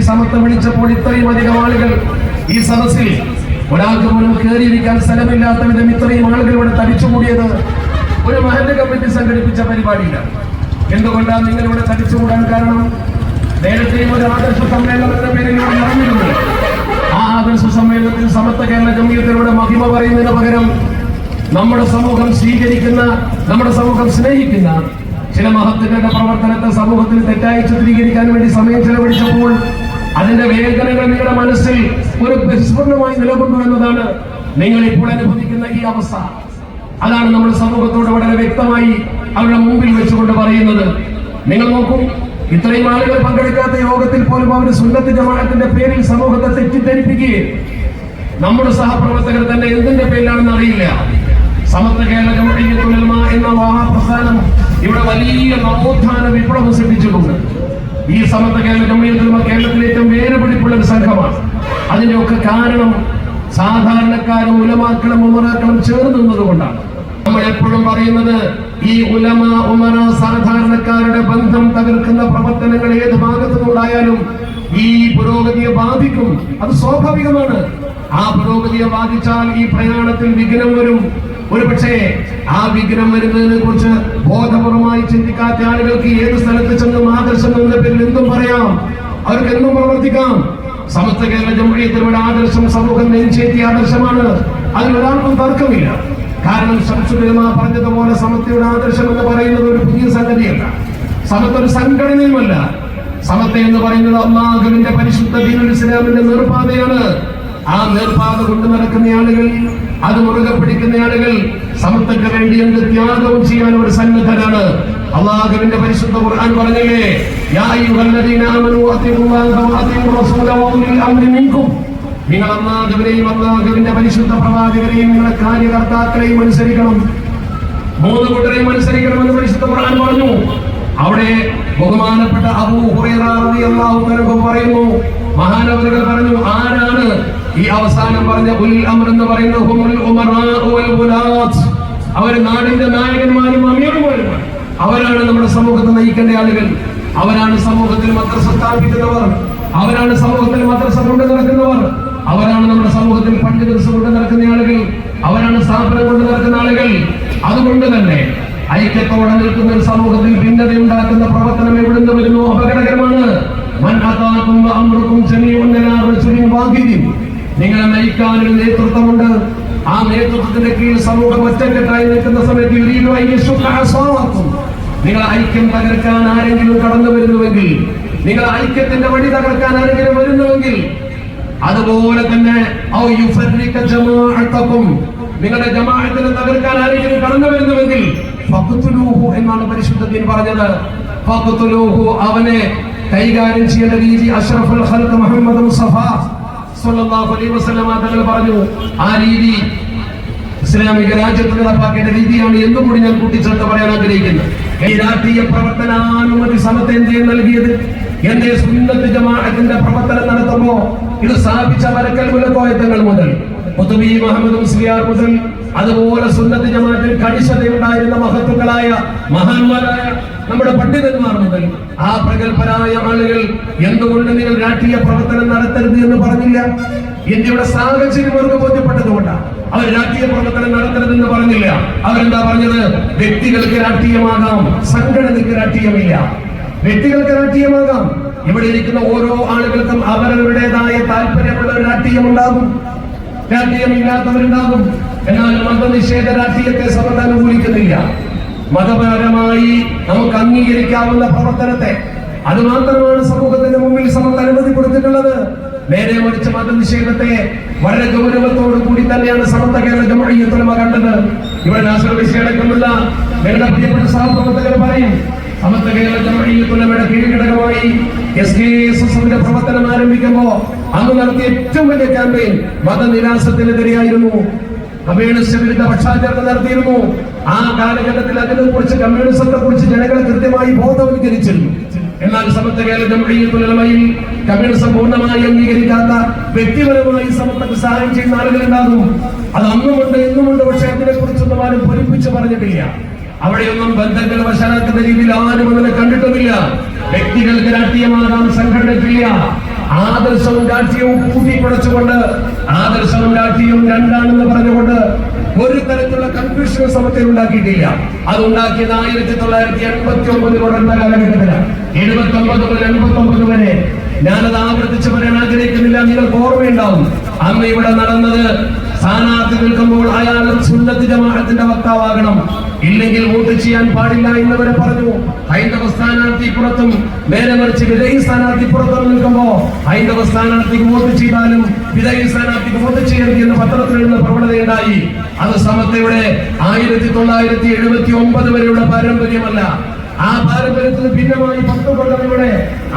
സമത്വം വിളിച്ചപ്പോൾ ഇത്രയും അധികം ആളുകൾ ഈ സദസ്സിൽ ഒരാൾക്ക് പോലും കയറിയിരിക്കാൻ സ്ഥലമില്ലാത്ത വിധം ഇത്രയും ആളുകൾ ഇവിടെ തടിച്ചുകൂടിയത് ഒരു മഹല്ല് കമ്മിറ്റി സംഘടിപ്പിച്ച പരിപാടിയിലാണ്. എന്തുകൊണ്ടാണ് നിങ്ങൾ ഇവിടെ തടിച്ചുകൂടാൻ കാരണം? നേരത്തെയും ഒരു ആദർശ സമ്മേളനം എന്ന പേരിൽ ഇവിടെ നടന്നിരുന്നു. ആ ആദർശ സമ്മേളനത്തിൽ സമത്വ കേരള ജംഇയ്യത്തിലൂടെ മഹിമ പറയുന്നതിന് പകരം നമ്മുടെ സമൂഹം സ്വീകരിക്കുന്ന, നമ്മുടെ സമൂഹം സ്നേഹിക്കുന്ന ചില മഹത്തുക്കളുടെ പ്രവർത്തനത്തെ സമൂഹത്തിന് തെറ്റായി ചിത്രീകരിക്കാൻ വേണ്ടി സമയം ചെലവഴിച്ചപ്പോൾ അതിന്റെ വേദനകൾ നിങ്ങളുടെ മനസ്സിൽ ഒരു വിസ്ഫുരണമായി നിലകൊണ്ടു എന്നതാണ് നിങ്ങൾ ഇപ്പോൾ അനുഭവിക്കുന്ന ഈ അവസ്ഥ. അതാണ് നമ്മൾ സമൂഹത്തോട് വളരെ വ്യക്തമായി അവരുടെ മുമ്പിൽ വെച്ചുകൊണ്ട് പറയുന്നത്. നിങ്ങൾ നോക്കൂ, ഇത്രയും ആളുകൾ പങ്കെടുക്കാത്ത യോഗത്തിൽ പോലും അവർ സുന്നത്ത് ജമാഅത്തിന്റെ പേരിൽ സമൂഹത്തെ തെറ്റിദ്ധരിപ്പിക്കുകയും നമ്മുടെ സഹപ്രവർത്തകർ തന്നെ എന്തിന്റെ പേരിലാണെന്ന് അറിയില്ല. സമത്വ കേരള ജംഇയ്യത്തുൽ ഉലമ എന്ന മഹാപ്രസ്ഥാനം ഇവിടെ വലിയ നവോത്ഥാന വിപ്ലവം സൃഷ്ടിച്ചിട്ടുണ്ട്. ഈ സമത്വ കേരള ജംഇയ്യത്തുൽ ഉലമ കേരളത്തിലെ ഏറ്റവും വേരുപിടിപ്പുള്ള ഒരു സംഘമാണ്. അതിന്റെയൊക്കെ കാരണം സാധാരണക്കാരും ഉലമാക്കളും ഉമറാക്കളും ചേർന്ന് നിന്നതുകൊണ്ടാണ്. നമ്മൾ എപ്പോഴും പറയുന്നത് ഈ ഉലമ ഉമറ സാധാരണക്കാരുടെ ബന്ധം തകർക്കുന്ന പ്രവർത്തനങ്ങൾ ഏത് ഭാഗത്തുനിന്നുണ്ടായാലും ഈ പുരോഗതിയെ ബാധിക്കും. അത് സ്വാഭാവികമാണ്. ആ പുരോഗതിയെ ബാധിച്ചാൽ ഈ പ്രയാണത്തിൽ വിഘ്നം വരും. ഒരുപക്ഷെ ആ വിഘ്നം വരുന്നതിനെ കുറിച്ച് ബോധപൂർവമായി ചിന്തിക്കാത്ത ആളുകൾക്ക് ഏത് സ്ഥലത്ത് ചെന്നും ആദർശം എന്ന പേരിൽ എന്തും പറയാം, അവർക്ക് എന്തും പ്രവർത്തിക്കാം. സമസ്ത കേരള ജംഇയ്യത്തിലൂടെ ആദർശം സമൂഹം നെഞ്ചേറ്റിയ ആദർശമാണ്. അതിലൊരാൾക്കും തർക്കമില്ല. കാരണം ശംസുൽ ഉലമ പറഞ്ഞതുപോലെ സമത്വയുടെ ആദർശം എന്ന് പറയുന്നത് ഒരു പുതിയ സംഗതിയല്ല. സമത്വ ഒരു സംഘടനയുമല്ല. സമത്വ എന്ന് പറയുന്നത് അല്ലാഹുവിന്റെ പരിശുദ്ധ ദീനുൽ ഇസ്ലാമിന്റെ നേർപാതയാണ്. ആ നേർപാത കൊണ്ടു നടക്കുന്ന ആളുകൾ, അത് മുറുകെ പിടിക്കുന്ന ആളുകൾ സമത്വക്ക് വേണ്ടി എന്ത് ത്യാഗവും ചെയ്യാൻ ഒരു സന്നദ്ധരാണ്. അല്ലാഹുവിന്റെ പരിശുദ്ധ ഖുർആൻ പറഞ്ഞില്ലേ, യാ അയ്യുഹല്ലദീന ആമനൂ അത്തിഉല്ലാഹ വഅത്തിഉർ റസൂല വഉലിൽ അംരി മിൻകും. നിങ്ങൾ അല്ലാഹുവിനെയും അല്ലാഹുവിന്റെ പരിശുദ്ധ പ്രവാചകരെയും നിങ്ങളുടെ കാര്യകർത്താക്കളെയും അനുസരിക്കണം. മൂന്ന് കൂട്ടരെയും അനുസരിക്കണമെന്ന് പരിശുദ്ധ ഖുർആൻ പറഞ്ഞു. അവിടെ ബഹുമാനപ്പെട്ട അബൂ ഹുറൈറ റളിയല്ലാഹു അൻഹു പറയുന്നു, മഹാനവറുകൾ പറഞ്ഞു, ആരാണ് ഈ അവസാനം പറഞ്ഞ ഉൽ അംർ എന്ന് പറയുന്നത്? ഹുമുൽ ഉമറാഉ വൽ ഗുലാത്ത്. അവർ നാടിന്റെ നായകന്മാരും അമീറുമാരുമാണ്. അവരാണ് നമ്മുടെ സമൂഹത്തെ നയിക്കേണ്ട ആളുകൾ. അവരാണ് സമൂഹത്തിൽ മദ്രസ സ്ഥാപിക്കുന്നവർ. അവരാണ് സമൂഹത്തിൽ മദ്രസ കൊണ്ട് നടക്കുന്നവർ. അവരാണ് നമ്മുടെ സമൂഹത്തിൽ പണ്ട് ദിവസം കൊണ്ട് നടക്കുന്ന ആളുകൾ. അവരാണ് സ്ഥാപനം കൊണ്ട് നടക്കുന്ന ആളുകൾ. അതുകൊണ്ട് തന്നെ ഐക്യത്തോടെ നിൽക്കുന്ന ഒരു സമൂഹത്തിൽ ഭിന്നത ഉണ്ടാക്കുന്ന പ്രവർത്തനം എവിടുന്ന് വരുന്നു? അപകടകരമാണ്. നിങ്ങളെ നയിക്കാൻ ഒരു നേതൃത്വമുണ്ട്. ആ നേതൃത്വത്തിന്റെ കീഴിൽ സമൂഹം ഒറ്റക്കെട്ടായി നിൽക്കുന്ന സമയത്ത് നിങ്ങൾ ഐക്യം തകർക്കാൻ ആരെങ്കിലും കടന്നു വരുന്നുവെങ്കിൽ, നിങ്ങൾ ഐക്യത്തിന്റെ വഴി തകർക്കാൻ ആരെങ്കിലും വരുന്നുവെങ്കിൽ, അതുപോലെ തന്നെ നിങ്ങളുടെ ജമാഅത്തിനെ തകർക്കാൻ ആരെങ്കിലും കടന്നു വരുന്നുവെങ്കിൽ എന്നാണ് പരിശുദ്ധ ദീൻ പറഞ്ഞത്. അവനെ കൈകാര്യം ചെയ്യേണ്ട രീതി അഷ്റഫുൽ ഖൽഖ് മുഹമ്മദ് മുസ്തഫ സ്വല്ലല്ലാഹു അലൈഹി വസല്ലം തങ്ങൾ പറഞ്ഞു. ആ രീതി ഇസ്ലാമിക രാജ്യത്ത് നടപ്പാക്കേണ്ട രീതിയാണ് എന്നും കൂടി ഞാൻ കൂട്ടിച്ചേർത്ത് പറയാൻ ആഗ്രഹിക്കുന്നത്. ഈ രാഷ്ട്രീയ പ്രവർത്തനാനുമതി സമത്വം നൽകിയത് എന്റെ സുന്നത്ത് ജമാഅത്തിന്റെ പ്രവർത്തനം നടത്തുമ്പോ ഇത് സ്ഥാപിച്ച വരക്കൽ മുലക്കോയത്തങ്ങൾ മുതൽ ഖുതുബി മുഹമ്മദ് മുസ്ലിയാർ മുതൽ അതുപോലെ സുന്നത്ത് ജമാഅത്തിൽ കണിശതയുണ്ടായിരുന്ന മഹത്തുക്കളായ മഹാന്മാരായ നമ്മുടെ പണ്ഡിതന്മാർ മുതൽ ആ പ്രഗത്ഭരായ ആളുകൾ എന്തുകൊണ്ട് നിങ്ങൾ രാഷ്ട്രീയ പ്രവർത്തനം നടത്തരുത് എന്ന് പറഞ്ഞില്ല? ഇന്ത്യയുടെ സാഹചര്യം അവർക്ക് ബോധ്യപ്പെട്ടതുകൊണ്ടാണ് അവർ രാഷ്ട്രീയ പ്രവർത്തനം നടത്തരുതെന്ന് പറഞ്ഞില്ല. അവരെന്താ പറഞ്ഞത്? വ്യക്തികൾക്ക് രാഷ്ട്രീയമാകാം, സംഘടനയ്ക്ക് രാഷ്ട്രീയമില്ല. വ്യക്തികൾക്ക് രാഷ്ട്രീയമാകാം. ഇവിടെ ഇരിക്കുന്ന ഓരോ ആളുകൾക്കും അവരവരുടേതായ താല്പര്യമുള്ള ഒരു രാഷ്ട്രീയം ഉണ്ടാകും, രാഷ്ട്രീയമില്ലാത്തവരുണ്ടാകും. എന്നാൽ മതനിഷേധ രാഷ്ട്രീയത്തെ സമത അനുകൂലിക്കുന്നില്ല. മതപരമായി നമുക്ക് അംഗീകരിക്കാവുന്ന പ്രവർത്തനത്തെ, അത് മാത്രമാണ് സമൂഹത്തിന്റെ മുമ്പിൽ സമത അനുമതി കൊടുത്തിട്ടുള്ളത്. നേരെ മറിച്ച് മതനിഷേധത്തെ വളരെ ഗൗരവത്തോടു കൂടി തന്നെയാണ് സമത്വ കേരള ജംഇയ്യത്തുൽ ഉലമ കണ്ടത്. ഇവിടെ നാസർ വിഷയടക്കമുള്ള ഞങ്ങളുടെ പ്രിയപ്പെട്ട സഹപ്രവർത്തകർ പറയും, സമത്വ കേരള ജംഇയ്യത്തുൽ ഉലമയുടെ കീഴ്ഘടകമായി SKSSന്റെ പ്രവർത്തനം ആരംഭിക്കുമ്പോൾ അന്ന് നടത്തിയ ഏറ്റവും വലിയ ക്യാമ്പയിൻ മതനിരാസത്തിനെതിരെയായിരുന്നു. കമ്മ്യൂണിസ്റ്റ് വിരുദ്ധ പക്ഷാചരണം നടത്തിയിരുന്നു. ആ കാലഘട്ടത്തിൽ അതിനെക്കുറിച്ച്, കമ്മ്യൂണിസത്തെ കുറിച്ച് ജനങ്ങളെ കൃത്യമായി ബോധവൽക്കരിച്ചിരുന്നു. എന്നാൽ സമത്വ കേരള ജംഇയ്യത്തുൽ ഉലമയിൽ കമ്മ്യൂണിസം പൂർണ്ണമായി അംഗീകരിക്കാത്ത, വ്യക്തിപരമായി സമത്വക്ക് സഹായം ചെയ്യുന്ന ആളുകളുണ്ടാകും. അത് അന്നുമുണ്ട്, ഇന്നുമുണ്ട്. പക്ഷെ അതിനെ കുറിച്ചൊന്നും ആരും പൊലിപ്പിച്ച് പറഞ്ഞിട്ടില്ല. അവിടെയൊന്നും ബന്ധങ്ങൾ വശാലാക്കുന്ന രീതിയിൽ ആരും അതിനെ കണ്ടിട്ടുമില്ല. വ്യക്തികൾക്ക് രാഷ്ട്രീയമാകാം, സംഘടനയ്ക്കില്ല. ആദർശവും രാഷ്ട്രീയവും കൂട്ടിക്കുഴച്ചുകൊണ്ട് ആദർശവും രാഷ്ട്രീയവും രണ്ടാണെന്ന് പറഞ്ഞുകൊണ്ട് ഒരു തരത്തിലുള്ള കൺഫ്യൂഷൻ സമത്തിൽ ഉണ്ടാക്കിയിട്ടില്ല. അത് ഉണ്ടാക്കിയത് 1989 കാലഘട്ടത്തിലാണ്. 79 മുതൽ 89 വരെ. ഞാനത് ആവർത്തിച്ച് പറയാൻ ആഗ്രഹിക്കുന്നില്ല, നിങ്ങൾക്ക് ഓർമ്മയുണ്ടാവും. അന്ന് ഇവിടെ നടന്നത് സ്ഥാനാർത്ഥി നിൽക്കുമ്പോൾ അയാൾ സുന്നത്ത് ജമാഅത്തിന്റെ വക്താവാകണം, ഇല്ലെങ്കിൽ വോട്ട് ചെയ്യാൻ പാടില്ല എന്നവരെ പറഞ്ഞു. ഹൈന്ദവ സ്ഥാനാർത്ഥി പുറത്തും നേരെ മറിച്ച് വിധേയ സ്ഥാനാർത്ഥി പുറത്തും നിൽക്കുമ്പോ ഹൈന്ദവ സ്ഥാനാർത്ഥിക്ക് വോട്ട് ചെയ്താലും വിധേയ സ്ഥാനാർത്ഥിക്ക് വോട്ട് ചെയ്യരുത് എന്ന് പത്രത്തിൽ നിന്ന് പ്രവണതയുണ്ടായി. അത് സമത്വയുടെ 1979 വരെയുള്ള പാരമ്പര്യമല്ല. ആ പാരമ്പര്യത്തിന് ഭിന്നമായി 10 കൊല്ലങ്ങളുടെ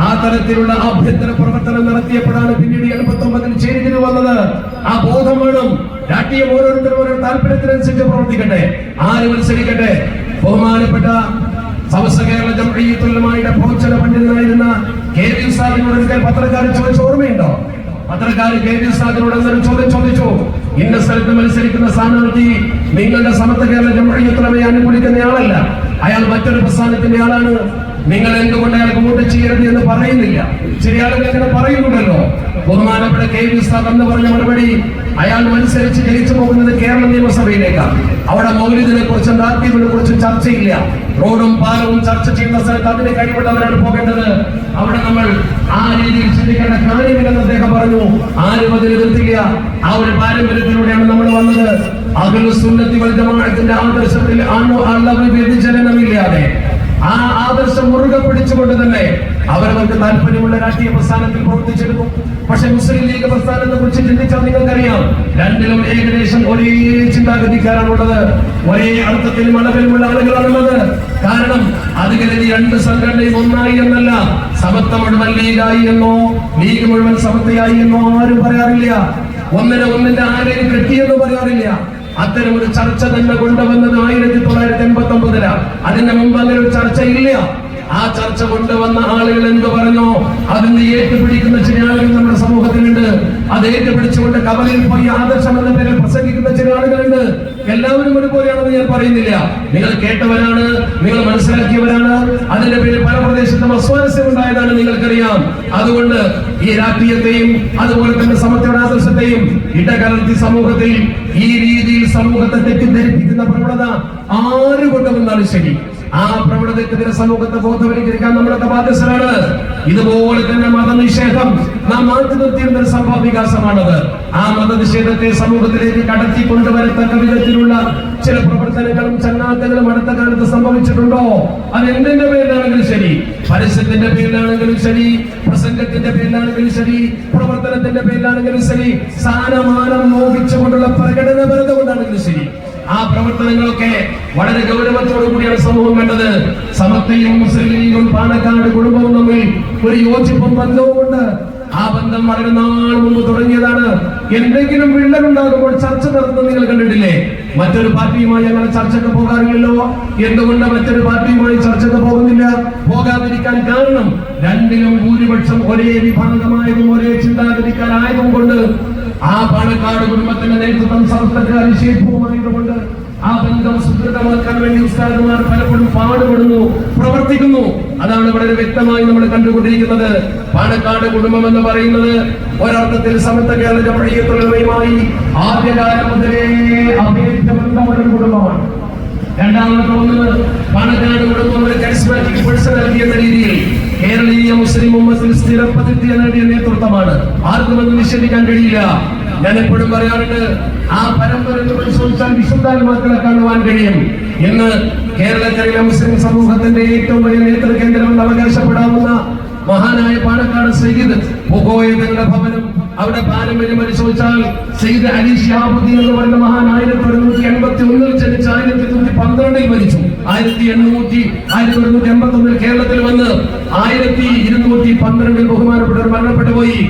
ആ തരത്തിലുള്ള ആഭ്യന്തര പ്രവർത്തനം നടത്തിയപ്പോഴാണ് പിന്നീട് 89 ചേരിതിരിവ് വന്നത്. ആ ബോധം വേണം. രാഷ്ട്രീയം ഓരോരുത്തരും ഓരോ താല്പര്യത്തിനനുസരിച്ച് പ്രവർത്തിക്കട്ടെ, ആര് മത്സരിക്കട്ടെ. ബഹുമാനപ്പെട്ട സമസ്ത കേരള ജംഇയ്യത്തുൽ ഉലമായുടെ പ്രവചന പണ്ഡിതനായിരുന്ന കെ.വി. ഉസ്താദിനോട് പത്രക്കാർ ചോദിച്ച ഓർമ്മയുണ്ടോ? പത്രക്കാർ കെ.വി. ഉസ്താദിനോട് എന്നൊരു ചോദ്യം ചോദിച്ചു. ഇന്ന സ്ഥലത്ത് മത്സരിക്കുന്ന സ്ഥാനാർത്ഥി നിങ്ങളുടെ സമസ്ത കേരള ജംഇയ്യത്തുൽ ഉലമയെ അനുകൂലിക്കുന്നയാളല്ല, അയാൾ മറ്റൊരു പ്രസ്ഥാനത്തിന്റെ ആളാണ്, നിങ്ങൾ എന്തുകൊണ്ട് അയാൾക്ക് വോട്ട് ചെയ്യരുത് എന്ന് പറയുന്നില്ല. ചില ആളുകൾ അങ്ങനെ പറയുന്നുണ്ടല്ലോ. ബഹുമാനപ്പെട്ട കെ.വി. ഉസ്താദ് എന്ന് പറഞ്ഞ മറുപടി, അയാൾ മത്സരിച്ച് ജയിച്ചു പോകുന്നത് കേരള നിയമസഭയിലേക്കാണ്. അവിടെ മൗലിദിനെ കുറിച്ചും രാഷ്ട്രീയത്തിനെ കുറിച്ചും ചർച്ചയില്ല. റോഡും പാലവും ചർച്ച ചെയ്യുന്ന സ്ഥലത്ത് അതിന് കഴിവുള്ളവരാണ് പോകേണ്ടത്. അവിടെ നമ്മൾ ആ രീതിയിൽ ചിന്തിക്കേണ്ട കാര്യമില്ലെന്ന് അദ്ദേഹം പറഞ്ഞു. ആരും അതിന് എതിർത്തില്ല. ആ ഒരു പാരമ്പര്യത്തിലൂടെയാണ് നമ്മൾ വന്നത്. അഹ്ലുസ് സുന്നത്തി വൽ ജമാഅത്തിന്റെ ആദർശത്തിൽ അളവ് വ്യതിചലനമില്ലാതെ ആ ആദർശം മുറുകെ പിടിച്ചുകൊണ്ട് തന്നെ അവർക്ക് താല്പര്യമുള്ള രാഷ്ട്രീയ പ്രസ്ഥാനത്തിൽ പ്രവർത്തിച്ചെടുക്കും. പക്ഷെ മുസ്ലിം ലീഗ് പ്രസ്ഥാനത്തെ കുറിച്ച് ചിന്തിച്ചാൽ നിങ്ങൾക്കറിയാം, രണ്ടിലും ഏകദേശം ഒരേ ചിന്താഗതിക്കാരാണുള്ളത്, ഒരേ അർത്ഥത്തിലും അളവിലുമുള്ള ആളുകളാണുള്ളത്. കാരണം അത് കരുതി രണ്ട് സംഘടനയും ഒന്നായി എന്നല്ല, സമത്വ മുഴുവൻ ലീഗായി എന്നോ ലീഗ് മുഴുവൻ സമത്വയായി എന്നോ ആരും പറയാറില്ല. ഒന്നിന്റെ ആരെയും കെട്ടിയെന്ന് പറയാറില്ല. അത്തരം ഒരു ചർച്ച തന്നെ കൊണ്ടുവന്നത് 1989-ലാണ്. അതിന്റെ മുമ്പ് അങ്ങനെ ഒരു ചർച്ചയില്ല. ആ ചർച്ച കൊണ്ടുവന്ന ആളുകൾ എന്ത് പറഞ്ഞോ അതിന് ഏറ്റുപിടിക്കുന്ന ചില ആളുകൾ നമ്മുടെ സമൂഹത്തിലുണ്ട്. അത് ഏറ്റുപിടിച്ചുകൊണ്ട് കവലയിൽ പോയി ആദർശം എന്ന പേരിൽ പ്രസംഗിക്കുന്ന ചില ആളുകളുണ്ട്. എല്ലാവരും ഒരുപോലെയാണെന്ന് ഞാൻ പറയുന്നില്ല. നിങ്ങൾ കേട്ടവരാണ്, നിങ്ങൾ മനസ്സിലാക്കിയവരാണ്. അതിന്റെ പേരിൽ പല പ്രദേശത്തും അസ്വാരസ്യം ഉണ്ടായതാണ് നിങ്ങൾക്കറിയാം. അതുകൊണ്ട് ഈ രാഷ്ട്രീയത്തെയും അതുപോലെ തന്നെ സമത്വയുടെ ആദർശത്തെയും ഇടകലർത്തി സമൂഹത്തിൽ ഈ രീതിയിൽ സമൂഹത്തെ തെറ്റിദ്ധരിപ്പിക്കുന്ന പ്രവണത ആര് കൊണ്ടുവന്നാലും ശരി, ആ പ്രവണതയ്ക്കെതിരെ സമൂഹത്തെ ബോധവൽക്കരിക്കാൻ നമ്മളൊക്കെ ബാധ്യസ്ഥരാണ്. ഇതുപോലെ തന്നെ മതനിഷേധം നാം മാറ്റി നിർത്തിയിരുന്ന ഒരു സംഭവ വികാസമാണത്. ആ മതനിഷേധത്തെ സമൂഹത്തിലേക്ക് കടത്തി കൊണ്ടുവരത്തക്ക വിധത്തിലുള്ള ചില പ്രവർത്തനങ്ങളും ചങ്ങാത്തങ്ങളും അടുത്ത കാലത്ത് സംഭവിച്ചിട്ടുണ്ടോ? അത് എന്തിന്റെ പേരിലാണെങ്കിലും ശരി, പരസ്യത്തിന്റെ പേരിലാണെങ്കിലും ശരി, പ്രസംഗത്തിന്റെ പേരിലാണെങ്കിലും ശരി, പ്രവർത്തനത്തിന്റെ പേരിലാണെങ്കിലും ശരി, സ്ഥാനമാനം മോഹിച്ചുകൊണ്ടുള്ള പ്രകടന ബന്ധം കൊണ്ടാണെങ്കിലും ശരി, ആ പ്രവർത്തനങ്ങളൊക്കെ വളരെ ഗൗരവത്തോടു കൂടിയാണ് സമൂഹം കണ്ടത്. സമത്വയും മുസ്ലിം ലീഗും പാണക്കാട് കുടുംബവും തമ്മിൽ ഒരു യോജിപ്പും ബന്ധവും ഉണ്ട്. ആ ബന്ധം വളരെ നാൾ മുമ്പ് തുടങ്ങിയതാണ്. എന്തെങ്കിലും വിള്ളലുണ്ടാകുമ്പോൾ ചർച്ച നടത്തുന്നത് നിങ്ങൾ കണ്ടിട്ടില്ലേ? മറ്റൊരു പാർട്ടിയുമായി അങ്ങനെ ചർച്ചയ്ക്ക് പോകാറില്ലല്ലോ. എന്തുകൊണ്ട് മറ്റൊരു പാർട്ടിയുമായി ചർച്ചയ്ക്ക് പോകുന്നില്ല? പോകാതിരിക്കാൻ കാരണം രണ്ടിലും ഭൂരിപക്ഷം ഒരേ വിഭാഗമായതും ഒരേ ചിന്താഗതിക്കാരായതും കൊണ്ട് ആ പാണക്കാട് കുടുംബത്തിന്റെ നേതൃത്വം സംസ്ഥാന നിഷേധവുമായതുകൊണ്ട് ആ ബന്ധം സുദൃഢമാക്കാൻ വേണ്ടി ഉസ്താദുമാർ പലപ്പോഴും പാടുപെടുന്നു, പ്രവർത്തിക്കുന്നു. അതാണ് വളരെ വ്യക്തമായി നമ്മൾ കണ്ടുകൊണ്ടിരിക്കുന്നത്. പാണക്കാട് കുടുംബം എന്ന് പറയുന്നത് ഒരർത്ഥത്തിൽ സമത്വ കേരള ജംഇയ്യത്തുൽ ഉലമയുമായി ആദ്യകാലം മുതലേ അഭേദ്യ ബന്ധമുള്ള കുടുംബമാണ്. രണ്ടാമത്തെ ഒന്ന്, പാണക്കാട് കുടുംബം ഒരു കരിസ്മാറ്റിക് പേഴ്സണാലിറ്റി എന്ന രീതിയിൽ കേരളീയ മുസ്ലിം ഉമ്മത്തിൽ സ്ഥിരപ്രതിഷ്ഠ നേടിയ നേതൃത്വമാണ്. ആർക്കും അത് നിഷേധിക്കാൻ കഴിയില്ല. ഞാൻ എപ്പോഴും പറയാറുണ്ട്, ആ പരമ്പരയെ പരിശോധിച്ചാൽ വിശുദ്ധാത്മാക്കളെ കാണുവാൻ കഴിയും. ഇന്ന് കേരളത്തിലെ മുസ്ലിം സമൂഹത്തിന്റെ ഏറ്റവും വലിയ നേതൃകേന്ദ്രമെന്ന് അവകാശപ്പെടാവുന്ന മഹാനായ പാണക്കാട് സയ്യിദ് തങ്ങളുടെ ഭവനം, അവിടെ പാരമ്പര്യം പരിശോധിച്ചാൽ സയ്യിദ് അലി ശിഹാബുദ്ദീൻ എന്ന് പറയുന്ന മഹാൻ 1181 ജനിച്ച് 1112 മരിച്ചു. 1181 കേരളത്തിൽ വന്ന് 1212 ബഹുമാനപ്പെട്ടവർ മരണപ്പെട്ടു പോയി.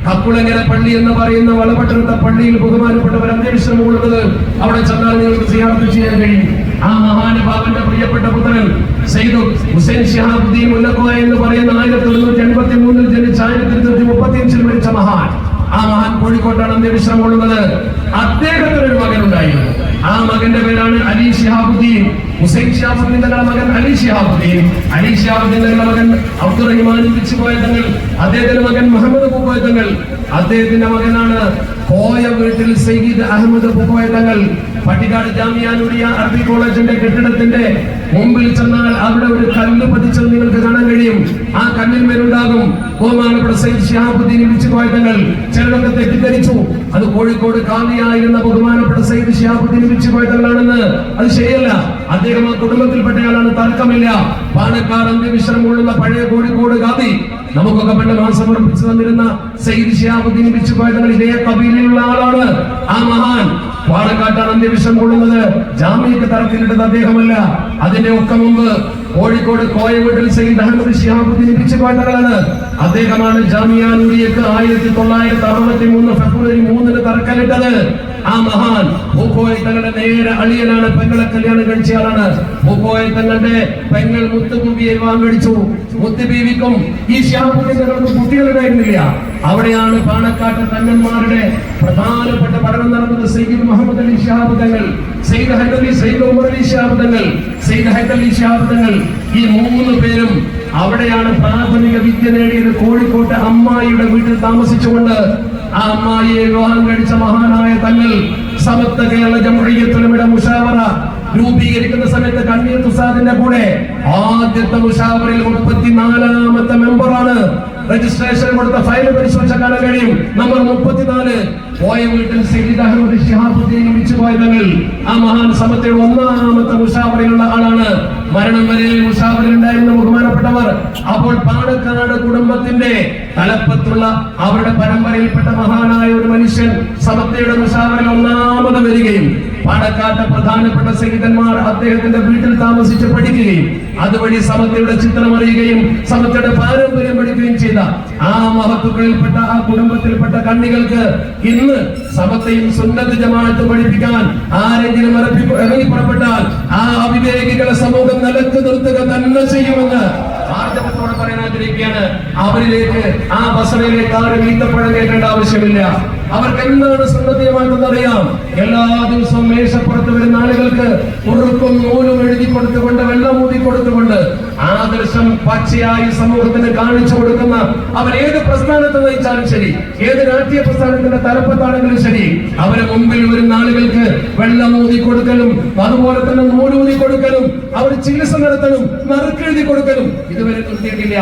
കപ്പുളങ്ങര പള്ളി എന്ന് പറയുന്ന വളപട്ടണത്തെ പള്ളിയിൽ ബഹുമാനപ്പെട്ടവർ അന്വേഷണം ഉള്ളത്. അവിടെ ചെന്നാൽ നിങ്ങൾക്ക് സിയാറത്ത് ചെയ്യാൻ കഴിയും. ആ മഹാനുഭാവന്റെ പ്രിയപ്പെട്ട പുത്രൻ സയ്യിദ് ഹുസൈൻ ശിഹാബുദ്ദീൻ മുല്ലക്കോയ എന്ന് പറയുന്ന 1183 ജനിച്ച് 1235 മരിച്ച മഹാൻ. ആ മഹാൻ കോഴിക്കോട്ടാണ് അന്വേഷണം കൊള്ളുന്നത്. അദ്ദേഹത്തിന് ഒരു മകനുണ്ടായിരുന്നു. ആ മകന്റെ പേരാണ് അലി ശിഹാബുദ്ദീൻ. ഹുസൈൻ ശിഹാബുദ്ദീൻ തങ്ങളുടെ മകൻ അലി ശിഹാബുദ്ദീൻ തങ്ങളുടെ മകൻ അബ്ദുറഹിമാൻ പിച്ചുപോയ തങ്ങൾ, അദ്ദേഹത്തിന്റെ മകൻ മുഹമ്മദ് പൂക്കോയ തങ്ങൾ, അദ്ദേഹത്തിന്റെ മകനാണ് കോയ വീട്ടിൽ സയ്യിദ് അഹമ്മദ് പൂക്കോയ തങ്ങൾ. പട്ടിക്കാട് ജാമിയ നൂരിയ അറബി കോളേജിന്റെ കെട്ടിടത്തിന്റെ മുമ്പിൽ ചെന്നാൽ അവിടെ ഒരു കല്ല് പതിച്ചത് നിങ്ങൾക്ക് കാണാൻ കഴിയും. ആ കല്ലിന്മേലുണ്ടാകും ബഹുമാനപ്പെട്ട സയ്യിദ് ശിഹാബുദ്ദീൻ പിച്ചുപോയ തങ്ങൾ. ചിലരൊക്കെ തെറ്റിദ്ധരിച്ചു അത് കോഴിക്കോട് കാളിയായിരുന്ന ബഹുമാനപ്പെട്ട സയ്യിദ് ശിഹാബുദ്ദീൻ പിച്ചുപോയ തങ്ങളാണെന്ന്. അത് ശരിയല്ല. അദ്ദേഹം ആ കുടുംബത്തിൽപ്പെട്ടയാളാണ്, തർക്കമില്ല. പാണക്കാട് അന്ത്യവിശ്രമം കൊള്ളുന്ന പഴയ കോഴിക്കോട് കാതി നമുക്കൊക്കെ പണ്ട് മാസം ഉറപ്പിച്ചു തന്നിരുന്ന സയ്യിദ് ശിഹാബുദ്ദീൻ പിച്ചുപോയ തങ്ങൾ ഇതേ കബീലയിലുള്ള ആളാണ്. ആ മഹാൻ പാണക്കാട്ടാണ് അന്ത്യവിശ്രമം കൊള്ളുന്നത്. ജാമ്യക്ക് തറക്കിലിട്ടത് അദ്ദേഹമല്ല. അതിന്റെ ഒക്കെ മുമ്പ് കോഴിക്കോട് കോയ വീട്ടിൽ സയ്യിദ് അഹമ്മദ് ശിഹാബുദ്ദീൻ പിച്ചുപോയ തങ്ങളാണ്. അദ്ദേഹമാണ് ജാമിയ നൂരിയക്ക് 1963 ഫെബ്രുവരി 3 തറക്കല്ലിട്ടത്. ആ മഹാൻ പൂക്കോയ തങ്ങളുടെ നേരെ അളിയനാണ്, പെങ്ങളെ കല്യാണം കഴിച്ചയാളാണ്. പൂക്കോയ തങ്ങളുടെ പെങ്ങൾ മുത്തുബീവിയെ വിവാഹം കഴിച്ചു. മുത്തുബീവിക്കും ഈ ശിഹാബുദ്ദീൻ തങ്ങൾക്ക് കുട്ടികളുണ്ടായിരുന്നില്ല. അവിടെയാണ് പാണക്കാട്ട് തങ്ങന്മാരുടെ പ്രധാനപ്പെട്ട പഠനം നടന്നത്. സയ്യിദ് മുഹമ്മദ് അലി ശിഹാബ് തങ്ങൾ, സയ്യിദ് ഹൈദരലി, സയ്യിദ് ഉമർ അലി ശിഹാബ് തങ്ങൾ, സയ്യിദ് ഹൈദരലി ശിഹാബ് തങ്ങൾ, ഈ 3 പേരും അവിടെയാണ് പ്രാഥമിക വിദ്യ നേടിയത്. കോഴിക്കോട്ടെ അമ്മായിയുടെ വീട്ടിൽ താമസിച്ചുകൊണ്ട് ആ അമ്മായിയെ വിവാഹം കഴിച്ച മഹാനായ തങ്ങൾ സമസ്ത കേരള ജംഇയ്യത്തുൽ ഉലമയുടെ മുശാവറ രൂപീകരിക്കുന്ന സമയത്ത് കണ്ണീർ തുസാദിന്റെ കൂടെ ആദ്യത്തെ മുശാവറയിൽ 34ാമത്തെ മെമ്പറാണ്. രജിസ്ട്രേഷൻ കൊടുത്ത ഫയൽ പരിശോധിച്ച കാണാൻ കഴിയും. നമ്പർ 34 പോയ വീട്ടിൽ സയ്യിദ് അഹമ്മദ് ശിഹാബുദ്ദീൻ പിച്ചുപോയ തങ്ങൾ. ആ മഹാൻ സമസ്തയുടെ 1ാമത്തെ മുശാവറയിലുള്ള ആളാണ്. മരണം വരെ മുശാവറയിലുണ്ടായിരുന്ന ബഹുമാനപ്പെട്ടവർ. അപ്പോൾ പാണക്കാട് കുടുംബത്തിന്റെ തലപ്പത്തുള്ള അവരുടെ പരമ്പരയിൽപ്പെട്ട മഹാനായ ഒരു മനുഷ്യൻ സമസ്തയുടെ മുശാവറയിൽ 1ാമത് വരികയും പാണക്കാട്ടെ പ്രധാനപ്പെട്ട സയ്യിദന്മാർ അദ്ദേഹത്തിന്റെ വീട്ടിൽ താമസിച്ച് പഠിക്കുകയും അതുവഴി സമസ്തയുടെ ചിത്രം അറിയുകയും സമസ്തയുടെ പാരമ്പര്യം പഠിക്കുകയും ചെയ്ത ആ മഹത്തുക്കളിൽപ്പെട്ട ആ കുടുംബത്തിൽപ്പെട്ട കണ്ണികൾക്ക് ഇന്ന് സമസ്തയും സുന്നത്ത് ജമാഅത്തും പഠിപ്പിക്കാൻ ആരെങ്കിലും ഇറങ്ങി പുറപ്പെട്ടാൽ ആ അവിവേകികളെ സമൂഹം നിലക്ക് നിർത്തുക തന്നെ ചെയ്യുമെന്ന് ആർജവത്തോടെ പറയാൻ ആഗ്രഹിക്കുകയാണ്. അവരിലേക്ക് ആ ബസറയിലേക്ക് ആരും ഈത്തപ്പഴം കേൾക്കേണ്ട ആവശ്യമില്ല. അവർക്ക് എന്താണ് സുന്നത്ത് ജമാഅത്ത് അറിയാം. എല്ലാ ദിവസവും മേശപ്പുറത്ത് വരുന്ന ആളുകൾക്ക് ഉറുക്കും നൂലും എഴുതി കൊടുത്തുകൊണ്ട് വെള്ളം ഊതി കൊടുത്തുകൊണ്ട് ആദർശം പച്ചയായി സമൂഹത്തിന് കാണിച്ചു കൊടുക്കുന്ന അവർ ഏത് പ്രസ്ഥാനത്ത് നയിച്ചാലും ശരി, ഏത് രാഷ്ട്രീയ പ്രസ്ഥാനത്തിന്റെ തലപ്പത്താണെങ്കിലും ശരി, അവരെ മുമ്പിൽ വരുന്ന ആളുകൾക്ക് വെള്ളം ഊതി കൊടുക്കലും അതുപോലെ തന്നെ നൂലൂതി കൊടുക്കലും അവർ ചികിത്സ നടത്തലും നറുക്കെഴുതി കൊടുക്കലും ഇതുവരെ നിർത്തിയിട്ടില്ല.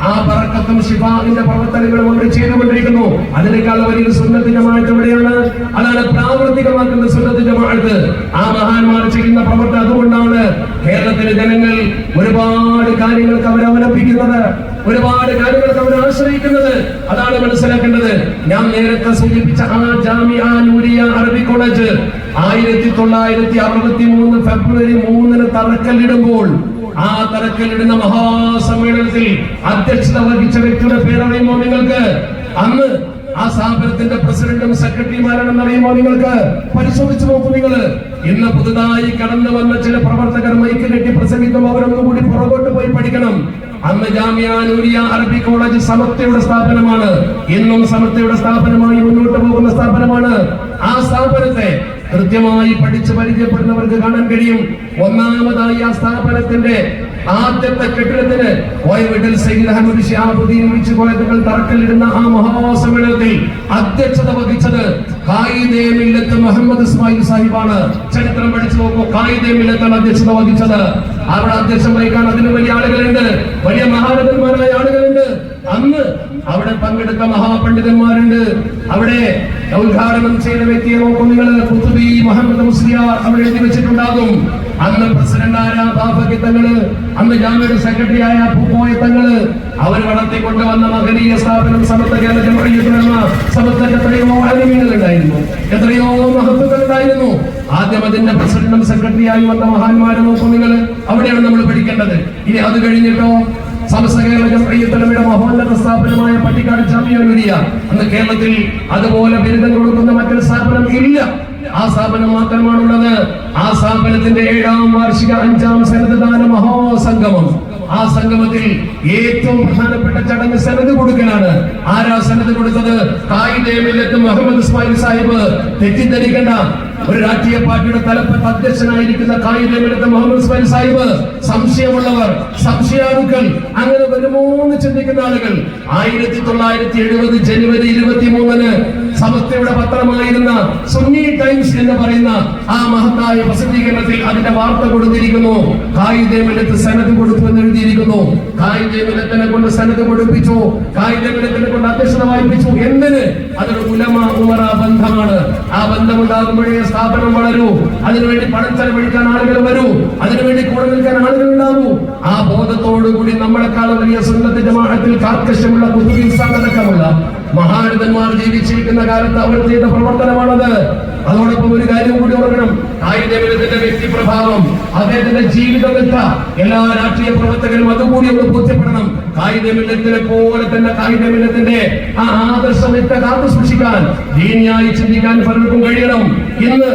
ആ ബറക്കത്തും ശിഫാഇന്റെ പ്രവർത്തനങ്ങളും അവർ ചെയ്തുകൊണ്ടിരിക്കുന്നു. അതിനേക്കാൾ വലിയ സുന്നത്ത് ജമാഅത്ത് എവിടെയാണ്? അതാണ് പ്രാവർത്തികമാക്കുന്ന സുന്നത്ത് ജമാഅത്ത്. ആ മഹാന്മാർ ചെയ്യുന്ന പ്രവർത്തനം. അതുകൊണ്ടാണ് കേരളത്തിലെ ജനങ്ങൾ ഒരുപാട് കാര്യങ്ങൾക്ക് അവർ അവലംബിക്കുന്നത്, ഒരുപാട് കാര്യങ്ങൾക്ക് അവർ ആശ്രയിക്കുന്നത്. അതാണ് മനസ്സിലാക്കേണ്ടത്. ഞാൻ നേരത്തെ സൂചിപ്പിച്ച ആ ജാമിഅ നൂരിയ അറബി കോളേജ് 1963 ഫെബ്രുവരി 3 തറക്കല്ലിടുമ്പോൾ ആ തറക്കല്ലിടുന്ന മഹാസമ്മേളനത്തിൽ അധ്യക്ഷത വഹിച്ച വ്യക്തിയുടെ പേരറിയുമോ നിങ്ങൾക്ക്? അന്ന് ആ സ്ഥാപനത്തിന്റെ പ്രസിഡന്റും സെക്രട്ടറിമാരാണെന്ന് അറിയുമോ നിങ്ങൾക്ക്? പരിശോധിച്ചു നോക്കൂ നിങ്ങൾ. ഇന്ന് പുതുതായി കടന്നു വന്ന ചില പ്രവർത്തകർ മൈക്ക് കെട്ടി പ്രസംഗിക്കുമ്പോൾ അവരൊന്നും കൂടി പുറകോട്ട് പോയി പഠിക്കണം. അന്ന് ജാമിഅ നൂരിയ അറബി കോളേജ് സമസ്തയുടെ സ്ഥാപനമാണ്. ഇന്നും സമസ്തയുടെ സ്ഥാപനമായി മുന്നോട്ട് പോകുന്ന സ്ഥാപനമാണ്. ആ സ്ഥാപനത്തെ കൃത്യമായി പഠിച്ച് പരിചയപ്പെടുന്നവർക്ക് കാണാൻ കഴിയും. ഒന്നാമതായി ആ സ്ഥാപനത്തിന്റെ ആദ്യത്തെ കെട്ടിടത്തിന് കോയ വീട്ടിൽ സയ്യിദ് അഹമ്മദ് ശിഹാബുദ്ദീൻ പിച്ചുപോയ തങ്ങൾ തറക്കല്ലിടുന്ന ആ മഹാസമ്മേളനത്തിൽ അധ്യക്ഷത വഹിച്ചത് ഖായിദെ മില്ലത്ത് മുഹമ്മദ് ഇസ്മായിൽ സാഹിബാണ്. ചരിത്രം പഠിച്ചു നോക്കൂ. ഖായിദെ മില്ലത്താണ് അധ്യക്ഷത വഹിച്ചത്. അവിടെ അധ്യക്ഷം വഹിക്കാൻ അതിന് വലിയ ആളുകളുണ്ട്, വലിയ മഹാരഥന്മാരായ ആളുകളുണ്ട്. അന്ന് അവിടെ പങ്കെടുത്ത മഹാപണ്ഡിതന്മാരുണ്ട്. അവിടെ ഉദ്ഘാടനം ചെയ്ത വ്യക്തിയെ നോക്കും നിങ്ങൾ. ഖുതുബി മുഹമ്മദ് മുസ്ലിയാർ അവിടെ എഴുതി വെച്ചിട്ടുണ്ടാകും. അന്ന് പ്രസിഡന്റായ ബാഫക്കി തങ്ങള്, അന്ന് ജാമിഅയുടെ സെക്രട്ടറി ആയ പൂക്കോയ തങ്ങള്, അവർ വളർത്തിക്കൊണ്ടുവന്ന മഹനീയ സ്ഥാപനം സമസ്ത കേരള ജംഇയ്യത്തുൽ ഉലമ. സമസ്തക്ക് എത്രയോ ആലിമീങ്ങൾ ഉണ്ടായിരുന്നു, എത്രയോ മഹത്തുക്കൾ ഉണ്ടായിരുന്നു. ആദ്യം അതിന്റെ പ്രസിഡന്റും സെക്രട്ടറിയായി വന്ന മഹാന്മാരെ നോക്കും നിങ്ങൾ. അവിടെയാണ് നമ്മൾ പഠിക്കേണ്ടത്. ഇനി അത് കഴിഞ്ഞിട്ടോ സമസ്ത കേരള ജംഇയ്യത്തുൽ ഉലമയുടെ മഹോന്നത സ്ഥാപനമായ പട്ടിക്കാട് ജാമിഅ നൂരിയ, അന്ന് കേരളത്തിൽ അതുപോലെ ബിരുദം കൊടുക്കുന്ന മറ്റൊരു സ്ഥാപനം ഇല്ല. ആ സ്ഥാപനം മാത്രമാണുള്ളത്. ആ സ്ഥാപനത്തിന്റെ 7ാം വാർഷിക 5ാം സനദ്ദാന മഹാസംഗമം. ആ സംഗമത്തിൽ ഏറ്റവും പ്രധാനപ്പെട്ട ചടങ്ങ് സനദ് കൊടുക്കലാണ്. ആരാ സനദ് കൊടുത്തത്? ഖായിദെ മില്ലത്ത് മുഹമ്മദ് ഇസ്മായിൽ സാഹിബ്. തെറ്റിദ്ധരിക്കണ്ട, ഒരു രാഷ്ട്രീയ പാർട്ടിയുടെ തലപ്പത്ത് അധ്യക്ഷനായിരിക്കുന്ന കായികമെടുത്ത മുഹമ്മദ് ഇസ്മായിൽ സാഹിബ് സംശയമുള്ളവർ, സംശയാലുക്കൾ അങ്ങനെ വരുമോ എന്ന് ചിന്തിക്കുന്ന ആളുകൾ 1970 ജനുവരി 23 സമസ്തയുടെ പത്രമായിരുന്ന സുന്നി ടൈംസ് എന്ന് പറയുന്ന ആ മഹത്തായ പ്രസിദ്ധീകരണത്തിൽ അതിന്റെ വാർത്ത കൊടുത്തിരിക്കുന്നു. കായികമെടുത്ത് സനത് കൊടുത്തു എന്ന് എഴുതിയിരിക്കുന്നു. കായികമെടുത്തിനെ കൊണ്ട് സനത് കൊടുപ്പിച്ചു, കായികമെടുത്തിനെ കൊണ്ട് അധ്യക്ഷത വായിപ്പിച്ചു. എന്തിന്? അതൊരു ഉലമ ഉമറ ബന്ധമാണ്. ആ ബന്ധമുണ്ടാകുമ്പോഴേ സ്ഥാപനം വളരൂ. അതിനുവേണ്ടി പണം ചെലവഴിക്കാൻ ആളുകൾ വരൂ. അതിനുവേണ്ടി കൂടെ നിൽക്കാൻ ആളുകൾ ഉണ്ടാവൂ. ആ ബോധത്തോടുകൂടി നമ്മളെക്കാളും വലിയ സുന്നത്ത് ജമാഅത്തിൽ കാർക്കശ്യമുള്ള കുതുബിൻസാദടക്കമുള്ള മഹാരഥന്മാർ ജീവിച്ചിരിക്കുന്ന കാലത്ത് അവർ ചെയ്ത പ്രവർത്തനമാണത്. അതോടൊപ്പം ഒരു കാര്യം കൂടി ഓർക്കണം, കായികത്തിന്റെ വ്യക്തിപ്രഭാവം, അദ്ദേഹത്തിന്റെ ജീവിതമെത്ത എല്ലാ രാഷ്ട്രീയ പ്രവർത്തകരും അതുകൂടി ഒന്ന് ബോധ്യപ്പെടണം. കായികമില്ലത്തിനെ പോലെ തന്നെ കായികമില്ലത്തിന്റെ ആ ആദർശമെത്ത കാത്തു സൂക്ഷിക്കാൻ, ദീനിയായി ചിന്തിക്കാൻ പലർക്കും കഴിയണം. ഇന്ന്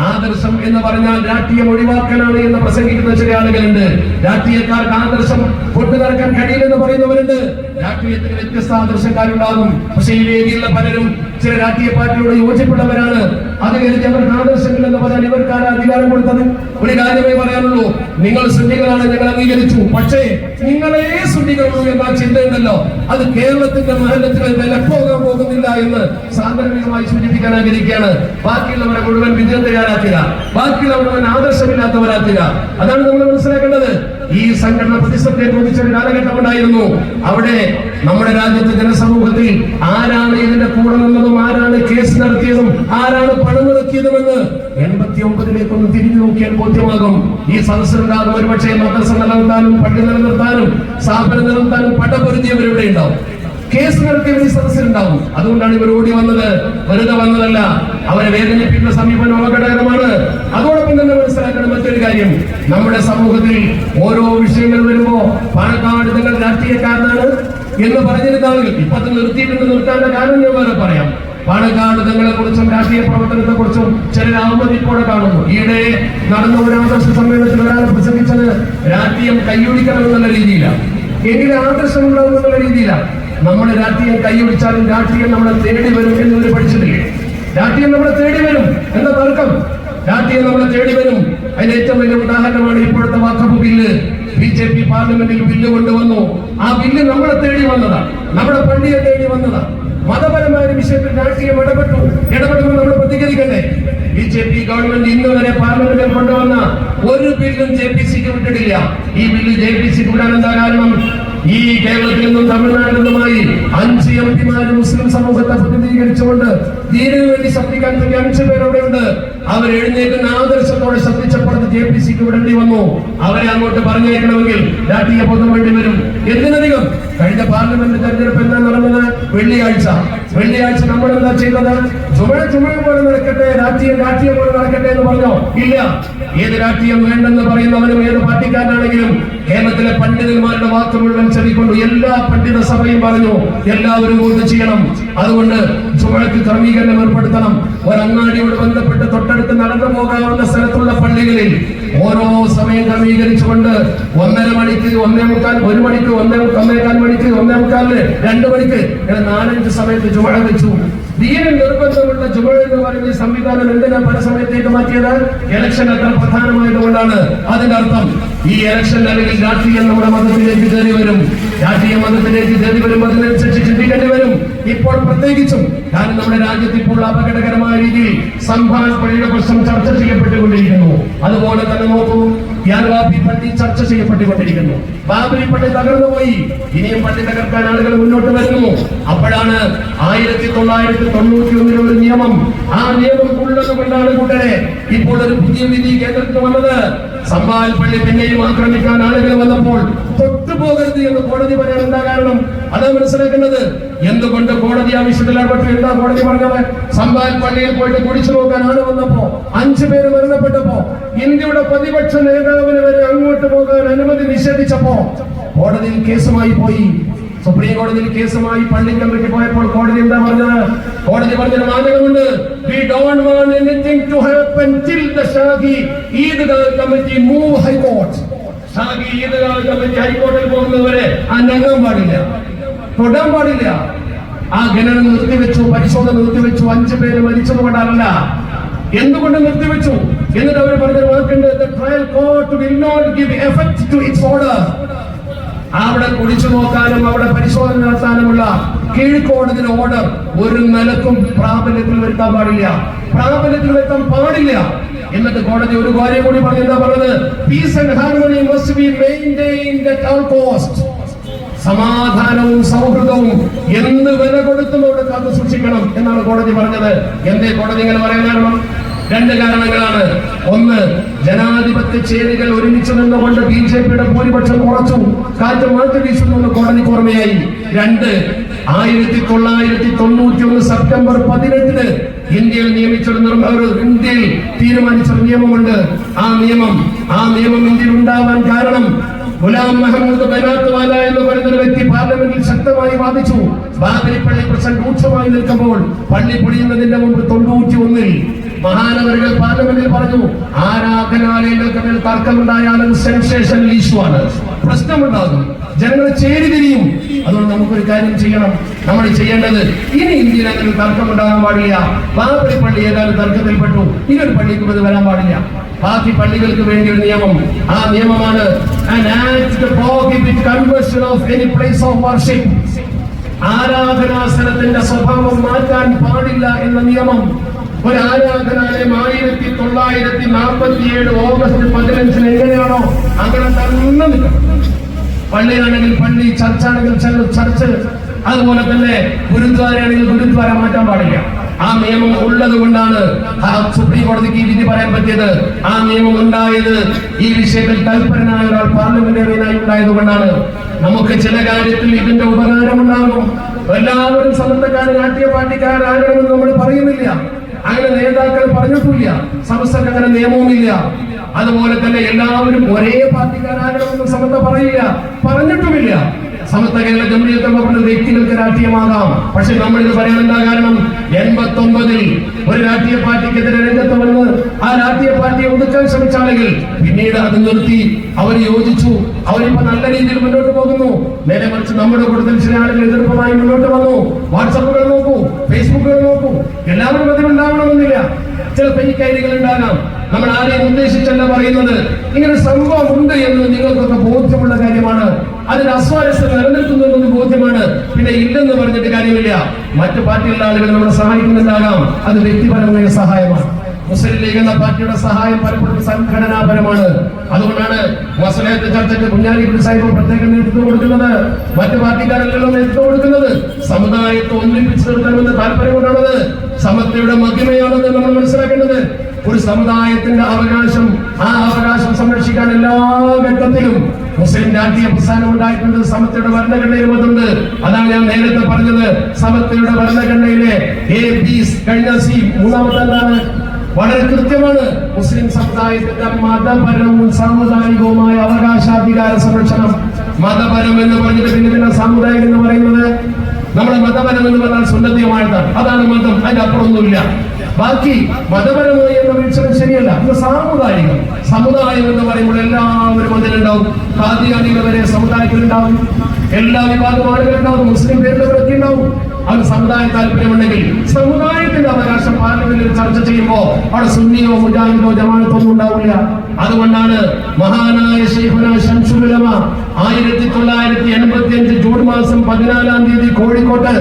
ആദർശം എന്ന് പറഞ്ഞാൽ രാഷ്ട്രീയം ഒഴിവാക്കാനാണ് എന്ന് പ്രസംഗിക്കുന്ന ചില ആളുകളുണ്ട്. രാഷ്ട്രീയക്കാർക്ക് ആദർശം കൊണ്ടു നടക്കാൻ കഴിയില്ലെന്ന് പറയുന്നവരുണ്ട്. രാഷ്ട്രീയത്തിന് വ്യത്യസ്ത ആദർശക്കാരുണ്ടാകും. പക്ഷേ ഈ വേദിയിലുള്ള പലരും ചില രാഷ്ട്രീയ പാർട്ടിയോട് യോജിപ്പുള്ളവരാണ്. അത് കരുതി അവർക്ക് ആദർശങ്ങൾ എന്ന് പറഞ്ഞാൽ ഇവർക്കാണ് അധികാരം കൊടുത്തത്? ഒരു കാര്യമേ പറയാനുള്ളൂ, നിങ്ങൾ സുന്നികളാണ്, ഞങ്ങൾ അംഗീകരിച്ചു. പക്ഷേ നിങ്ങളെ സുന്നികളുള്ളൂ എന്ന ചിന്തയുണ്ടല്ലോ, അത് കേരളത്തിന്റെ മഹല്ലത്തിൽ വിലപ്പോകാൻ പോകുന്നില്ല എന്ന് സാന്ദർഭികമായി സൂചിപ്പിക്കാൻ ആഗ്രഹിക്കുകയാണ്. ബാക്കിയുള്ളവരെ മുഴുവൻ വിജയം തയ്യാറാക്കുക, ബാക്കിയുള്ളവർ മുഴുവൻ ആദർശമില്ലാത്തവരാക്കുക. അതാണ് നമ്മൾ മനസ്സിലാക്കേണ്ടത്. ഈ സംഘടന പ്രതിസന്ധി അനുഭവിച്ച ഒരു കാലഘട്ടം ഉണ്ടായിരുന്നു. അവിടെ നമ്മുടെ രാജ്യത്തെ ജനസമൂഹത്തിൽ ആരാണ് ഇതിന്റെ കൂടെ നിന്നതും ആരാണ് കേസ് നടത്തിയതും ആരാണ് പണം മുടക്കിയതുമെന്ന് 89 തിരിഞ്ഞു നോക്കിയാൽ ബോധ്യമാകും. ഈ സദസ്സിലുണ്ടാകും ഒരുപക്ഷെ മദ്രസ നിലനിർത്താനും പള്ളി നിലനിർത്താനും സ്ഥാപനം നിലനിർത്താനും പടപൊരുതിയവരിവിടെ ഉണ്ടാവും. കേസ് നടത്തിയവർ ഈ സദസ്സിലുണ്ടാവും. അതുകൊണ്ടാണ് ഇവർ ഓടി വന്നത്, വെറുതെ വന്നതല്ല. അവരെ വേദനിപ്പിക്കുന്ന സമീപനം അപകടകരമാണ്. അതോടൊപ്പം തന്നെ മനസ്സിലാക്കണം മറ്റൊരു കാര്യം, നമ്മുടെ സമൂഹത്തിൽ ഓരോ വിഷയങ്ങൾ വരുമ്പോ പാണക്കാട് നിങ്ങൾ രാഷ്ട്രീയക്കാരനാണ് എന്ന് പറഞ്ഞിരുന്ന ആളുകൾ ഇപ്പൊ അത് നിർത്തിയിട്ടുണ്ട്. നിർത്താനുള്ള കാരണം ഞാൻ വേറെ പറയാം. പാണക്കാട് തങ്ങളെ കുറിച്ചും രാഷ്ട്രീയ പ്രവർത്തനത്തെ കുറിച്ചും ചിലർ അവമതിപ്പോടെ കാണുന്നു. ഈയിടെ നടന്ന ഒരു ആദർശ സമ്മേളനത്തിൽ ഒരാൾ പ്രസംഗിച്ചത് രാഷ്ട്രീയം കൈയൊടിക്കണമെന്നുള്ള രീതിയിലാണ്, എങ്കിലും ആദർശം ഉണ്ടാവുമെന്നുള്ള രീതിയിലാണ്. നമ്മുടെ രാഷ്ട്രീയം കൈയൊടിച്ചാലും രാഷ്ട്രീയം നമ്മളെ തേടി വരും എന്നവർ പഠിച്ചിട്ടില്ലേ? രാഷ്ട്രീയം നമ്മളെ തേടി വരും എന്ന തർക്കം, രാഷ്ട്രീയം നമ്മളെ തേടി വരും. അതിന്റെ ഏറ്റവും വലിയ ഉദാഹരണമാണ് ഇപ്പോഴത്തെ വഖഫ് ബില്ല്. BJP പാർലമെന്റിൽ ബില്ല് കൊണ്ടുവന്നു. ആ ബില്ല് നമ്മളെ തേടി വന്നതാണ്, നമ്മുടെ പള്ളിയെ തേടി വന്നതാണ്. മതപരമായ വിഷയത്തിൽ രാഷ്ട്രീയം ഇടപെടുമ്പോൾ നമ്മൾ പ്രതികരിക്കണ്ടേ? BJP ഗവൺമെന്റ് ഇന്ന് വരെ പാർലമെന്റിൽ കൊണ്ടുവന്ന ഒരു ബില്ലും JPCക്ക് വിട്ടിട്ടില്ല. ഈ ബില്ല് JPCക്ക് വിടാൻ എന്താ കാരണം? ഈ കേരളത്തിൽ നിന്നും തമിഴ്നാട്ടിൽ നിന്നുമായി 5 MP മുസ്ലിം സമൂഹത്തെ പ്രതിനിധീകരിച്ചുകൊണ്ട് ദീനിനു വേണ്ടി ശബ്ദിക്കാൻ പറ്റിയ 5 പേർ അവിടെയുണ്ട്. അവർ എഴുന്നേറ്റുന്ന ആദർശത്തോടെ ശബ്ദിച്ചപ്പോഴത്തെ JPCക്ക് വിടേണ്ടി വന്നു. അവരെ അങ്ങോട്ട് പറഞ്ഞേക്കണമെങ്കിൽ രാഷ്ട്രീയ ബോധം വേണ്ടി വരും. എന്തിനധികം കഴിഞ്ഞ പാർലമെന്റ് തെരഞ്ഞെടുപ്പ് എന്താ നടന്നത്? വെള്ളിയാഴ്ച നമ്മൾ എന്താ ചെയ്തത്? ചുമ പോലെ നടക്കട്ടെ, രാഷ്ട്രീയം പോലെ നടക്കട്ടെ എന്ന് പറഞ്ഞോ? ഇല്ല. ഏത് രാഷ്ട്രീയം വേണ്ടെന്ന് പറയുന്നവനും ഏത് പാർട്ടിക്കാരനാണെങ്കിലും കേരളത്തിലെ പണ്ഡിതന്മാരുടെ വാക്ക് മുഴുവൻ ചെവിക്കൊണ്ടു എല്ലാ പണ്ഡിത സഭയും പറഞ്ഞു എല്ലാവരും വോട്ട് ചെയ്യണം. അതുകൊണ്ട് ചുമക്ക് ക്രമീകരണം ഏർപ്പെടുത്തണം. ഒരങ്ങാടിയോട് ബന്ധപ്പെട്ട് തൊട്ടടുത്ത് നടന്നു പോകാവുന്ന സ്ഥലത്തുള്ള പള്ളികളിൽ ഓരോ സമയം ക്രമീകരിച്ചുകൊണ്ട് 1:30 മണിക്ക്, 1:45, 1 മണിക്ക്, 1:15 മണിക്ക്, 1:45, 2 മണിക്ക് 4-5 സമയത്ത് ചുമ വെച്ചു. ദീനിൽ നിർബന്ധമുള്ള ചുമ എന്ന് പറയുന്ന സംവിധാനം എന്തിനാ പല സമയത്തേക്ക് മാറ്റിയത്? ഇലക്ഷൻ അത്ര പ്രധാനമായതുകൊണ്ടാണ്. അതിന്റെ അർത്ഥം ഈ ഇലക്ഷൻ അല്ലെങ്കിൽ രാഷ്ട്രീയം നമ്മുടെ മതത്തിലേക്ക് കയറി വരും. രാഷ്ട്രീയ മതത്തിലേക്ക് കയറി വരും, അതിനനുസരിച്ച് ചിന്തിക്കേണ്ടി വരും. ഇപ്പോൾ പ്രത്യേകിച്ചും കാരണം നമ്മുടെ രാജ്യത്ത് ഇപ്പോൾ അപകടകരമായ രീതിയിൽ സംഭാൽ പള്ളിയുടെ പ്രശ്നം ചർച്ച ചെയ്യപ്പെട്ടുകൊണ്ടിരിക്കുന്നു. അതുപോലെ തന്നെ നോക്കൂ, യാൻവാപ്പി പള്ളി ചർച്ച ചെയ്യപ്പെട്ടുകൊണ്ടിരിക്കുന്നു. ബാബരി പള്ളി തകർന്നുപോയി, ഇനിയും പള്ളി തകർക്കാൻ ആളുകൾ മുന്നോട്ട് വരുന്നു. അപ്പോഴാണ് 1991 ഒരു നിയമം, ആ നിയമം ഉള്ളത് കൊണ്ടാണ് കൂട്ടരെ ഇപ്പോൾ ഒരു പുതിയ വിധി കേന്ദ്രത്തിൽ വന്നത്. സംഭാൽ പള്ളി പിന്നെയും ആക്രമിക്കാൻ ആളുകൾ വന്നപ്പോൾ തൊട്ടുപോകരുത് എന്ന് കോടതി പറയാൻ എന്താ കാരണം? അതാ മനസ്സിലാക്കേണ്ടത്. എന്തുകൊണ്ട് കോടതി ആവശ്യത്തിൽ ഇടപെട്ടു? എന്താ കോടതി പറഞ്ഞത്? സംഭാൽ പള്ളിയിൽ പോയിട്ട് കുടിച്ചു നോക്കാൻ ആള് വന്നപ്പോ 5 പേര് മരണപ്പെട്ടപ്പോ ഇന്ത്യയുടെ പ്രതിപക്ഷ നേതാവിന് വരെ അങ്ങോട്ട് പോകാൻ അനുമതി നിഷേധിച്ചപ്പോ കോടതിയിൽ കേസുമായി പോയി. സുപ്രീം കോടതിയിൽ കേസുമായി പള്ളി കമ്മിറ്റി പോയപ്പോൾ കോടതി എന്താ പറഞ്ഞത്? കോടതി പറഞ്ഞൊരു വാചകമുണ്ട്, we don't want anything to happen till the Shagi Eidgah committee move high court. ഷാഗി ഈദ്ഗാഹ് കമ്മിറ്റി ഹൈക്കോടതിയിൽ പോകുന്നവരെ അനങ്ങാൻ പാടില്ല, തൊടാൻ പാടില്ല. ആ ഖനനം നിർത്തിവെച്ചു, പരിശോധന നിർത്തിവെച്ചു. 5 പേര് മരിച്ചത് കൊണ്ടല്ല, എന്തുകൊണ്ട് നിർത്തിവെച്ചു? എന്നിട്ട് അവർ പറഞ്ഞ വാക്കുണ്ട്, the trial court will not give effect to its order. അവിടെ കുടിച്ചു നോക്കാനും അവിടെ പരിശോധന നടത്താനുമുള്ള കീഴ്ക്കോടതിയുടെ ഓർഡർ ഒരു നിലക്കും പ്രാബല്യത്തിൽ വരുത്താൻ പാടില്ല. എന്നിട്ട് കോടതി ഒരു കാര്യം കൂടി പറഞ്ഞു. എന്താ പറഞ്ഞത്? Piece and harmony must be maintained at all cost. സമാധാനവും സൗഹൃദവും എന്ത് വില കൊടുത്തും അവിടെ കാത്തു സൂക്ഷിക്കണം എന്നാണ് കോടതി പറഞ്ഞത്. എന്തേ കോടതി ഇങ്ങനെ പറയാൻ കാരണം? രണ്ട് കാരണങ്ങളാണ്. ഒന്ന്, ജനാധിപത്യ ചേരികൾ ഒരുമിച്ച് നിന്നുകൊണ്ട് BJP-യുടെ ഭൂരിപക്ഷം കുറച്ചു, കാറ്റ് മാറ്റി വീശുന്നു കോടതിക്ക് ഓർമ്മയായി. രണ്ട്, 1991 സെപ്റ്റംബർ 18 ഇന്ത്യയിൽ ഇന്ത്യയിൽ തീരുമാനിച്ചൊരു നിയമമുണ്ട്. ആ നിയമം ഇന്ത്യയിൽ ഉണ്ടാവാൻ കാരണം ഗുലാം മുഹമ്മദ് ബനാത്വാല എന്ന് പറയുന്ന വ്യക്തി പാർലമെന്റിൽ ശക്തമായി വാദിച്ചു. ബാബരി പള്ളി പ്രശ്നം രൂക്ഷമായി നിൽക്കുമ്പോൾ പള്ളി പൊളിയുന്നതിന്റെ മുമ്പ് 91 മഹാനഗരികൾ പാർലമെന്റിൽ പറഞ്ഞു, ആരാധനാലയങ്ങൾക്ക് മേൽ തർക്കമുണ്ടായാലും സെൻസേഷണൽ ഇഷ്യൂ ആണ്, പ്രശ്നമുണ്ടാകും, ജനങ്ങൾ ചേരിതിരിയും. അതുകൊണ്ട് നമുക്കൊരു കാര്യം ചെയ്യണം. നമ്മൾ ചെയ്യേണ്ടത്, ഇനി ഇന്ത്യയിൽ അങ്ങനെ തർക്കമുണ്ടാകാൻ പാടില്ല. ബാബരി പള്ളി ഏതായാലും തർക്കത്തിൽപ്പെട്ടു, ഇതൊരു പള്ളിക്ക് ഇത് വരാൻ പാടില്ല. ബാക്കി പള്ളികൾക്ക് വേണ്ടി ഒരു നിയമം. ആ നിയമമാണ് an act to prohibit conversion of any place of worship. ആരാധനാസ്ഥലത്തിന്റെ സ്വഭാവം മാറ്റാൻ പാടില്ല എന്ന നിയമം. ഒരു ആരാധനാലയം 1947 ഓഗസ്റ്റ് 15 എങ്ങനെയാണോ അങ്ങനെ തന്നെ നിൽക്കണം. പള്ളിയാണെങ്കിൽ പള്ളി, ചർച്ചാണെങ്കിൽ ചർച്ച്, അതുപോലെ തന്നെ ഗുരുദ്വാരയാണെങ്കിൽ ഗുരുദ്വാര മാറ്റാൻ പാടില്ല. ആ നിയമം ഉള്ളത് കൊണ്ടാണ് സുപ്രീം കോടതിക്ക് വിധി പറയാൻ പറ്റിയത്. ആ നിയമം ഉണ്ടായത് ഈ വിഷയത്തിൽ തൽപരനായ ഒരാൾ പാർലമെന്റേറിയനായി ഉണ്ടായത് കൊണ്ടാണ്. നമുക്ക് ചില കാര്യത്തിൽ ഇതിന്റെ ഉപകാരമുണ്ടാകും. എല്ലാവരും സമത്വക്കാരൻ, രാഷ്ട്രീയ പാർട്ടിക്കാരാകണമെന്ന് നമ്മൾ പറയുന്നില്ല. അങ്ങനെ നേതാക്കൾ പറഞ്ഞിട്ടില്ല. സമസ്തക്ക് അങ്ങനെ നിയമവുമില്ല. അതുപോലെ തന്നെ എല്ലാവരും ഒരേ പാർട്ടിക്കാരാകണമെന്ന് സമത്വ പറഞ്ഞിട്ടുമില്ല. സമത്വ കേരള ജംഇയ്യത്ത് പറഞ്ഞ വ്യക്തികൾക്ക് രാഷ്ട്രീയമാകാം. പക്ഷെ നമ്മളിത് പറയാൻ എന്താ കാരണം? 89 ഒരു രാഷ്ട്രീയ പാർട്ടിക്കെതിരെ രംഗത്ത് വന്ന് ആ രാഷ്ട്രീയ പാർട്ടിയെ ഒതുക്കാൻ ശ്രമിച്ചാണെങ്കിൽ പിന്നീട് അത് നിർത്തി അവർ യോജിച്ചു. അവരിപ്പോ നല്ല രീതിയിൽ മുന്നോട്ട് പോകുന്നു. നേരെ മറിച്ച് നമ്മുടെ കൂട്ടത്തിൽ ചില ആളുകൾ എതിർപ്പുമായി മുന്നോട്ട് വന്നു. വാട്സപ്പുകൾ നോക്കൂ, ഫേസ്ബുക്കുകൾ നോക്കൂ. എല്ലാവരും അതിലുണ്ടാവണമെന്നില്ല. ചില ഫേക്ക് ഐഡികൾ ഉണ്ടാകാം. നമ്മൾ ആരെയും ഉദ്ദേശിച്ചല്ല പറയുന്നത്. ഇങ്ങനെ സംഭവം ഉണ്ട് എന്ന് നിങ്ങൾക്കൊക്കെ ബോധ്യമുള്ള കാര്യമാണ്. അതിന് അസ്വാരസ്യം നിലനിൽക്കുന്നു എന്നത് ബോധ്യമാണ്. പിന്നെ ഇല്ലെന്ന് പറഞ്ഞിട്ട് കാര്യമില്ല. മറ്റു പാർട്ടിയിലുള്ള ആളുകൾ നമ്മളെ സഹായിക്കുന്നുണ്ടാകാം. അത് വ്യക്തിപരമായ സഹായമാണ്. മുസ്ലിം ലീഗ് എന്ന പാർട്ടിയുടെ സഹായം പലപ്പോഴും സംഘടനാപരമാണ്. അതുകൊണ്ടാണ് മസ്ലഹത്ത് ചർച്ചയ്ക്ക് കുഞ്ഞാലിക്കുട്ടി സാഹിബ് പ്രത്യേക നേതൃത്വം കൊടുക്കുന്നത്. മറ്റു പാർട്ടിക്കാരെല്ലാം നേതൃത്വം കൊടുക്കുന്നത്. സമുദായത്തെ ഒന്നിപ്പിച്ചു നിർത്തണമെന്ന് താല്പര്യമുണ്ടാണത്. സമത്വയുടെ മഹിമയാണെന്ന് നമ്മൾ മനസ്സിലാക്കേണ്ടത്. ഒരു സമുദായത്തിന്റെ അവകാശം, ആ അവകാശം സംരക്ഷിക്കാൻ എല്ലാ ഘട്ടത്തിലും മുസ്ലിം രാഷ്ട്രീയ പ്രസ്ഥാനം ഉണ്ടായിട്ടുണ്ട്. സമത്വയുടെ ഭരണഘടനയിലും അതുണ്ട്. അതാണ് ഞാൻ നേരത്തെ പറഞ്ഞത്. സമത്വയുടെ ഭരണഘടനയിലെ A, B കഴിഞ്ഞ C മൂന്നാമത്തെ എന്താണ്? വളരെ കൃത്യമാണ്. മുസ്ലിം സമുദായത്തിന്റെ മതപരവും സാമുദായികവുമായ അവകാശാധികാര സംരക്ഷണം. മതപരം എന്ന് പറഞ്ഞിട്ട് പിന്നെ സാമുദായികം എന്ന് പറയുന്നത്, നമ്മുടെ മതപരം എന്ന് പറഞ്ഞാൽ സുന്നതിയുമായിട്ടാണ്. അതാണ് മതം, അതിന്റെ അപ്പുറമൊന്നുമില്ല. ബാക്കി മതപരമായി എന്ന വീക്ഷണം ശരിയല്ല. ഇത് സാമുദായികം. സമുദായം എന്ന് പറയുമ്പോൾ എല്ലാവരും അതിലുണ്ടാവും. ഖാദിയാനികൾ വരെ സമുദായത്തിലുണ്ടാവും. എല്ലാ വിഭാഗം ആളുകളുണ്ടാവും. മുസ്ലിം പേരിലവരൊക്കെ ഉണ്ടാവും. അത് സമുദായ താല്പര്യമുണ്ടെങ്കിൽ സമുദായത്തിന്റെ അവകാശം പാർലമെന്റിൽ ചർച്ച ചെയ്യുമ്പോൾ അവിടെ സുന്നിയോ മുജാഹിദോ ജമാഅത്തോ ഒന്നും ഉണ്ടാവില്ല. അതുകൊണ്ടാണ് മഹാനായ ശൈഖുന ശംസുൽ ഉലമ 1985 ജൂൺ മാസം 14-ാം തീയതി കോഴിക്കോട്ട്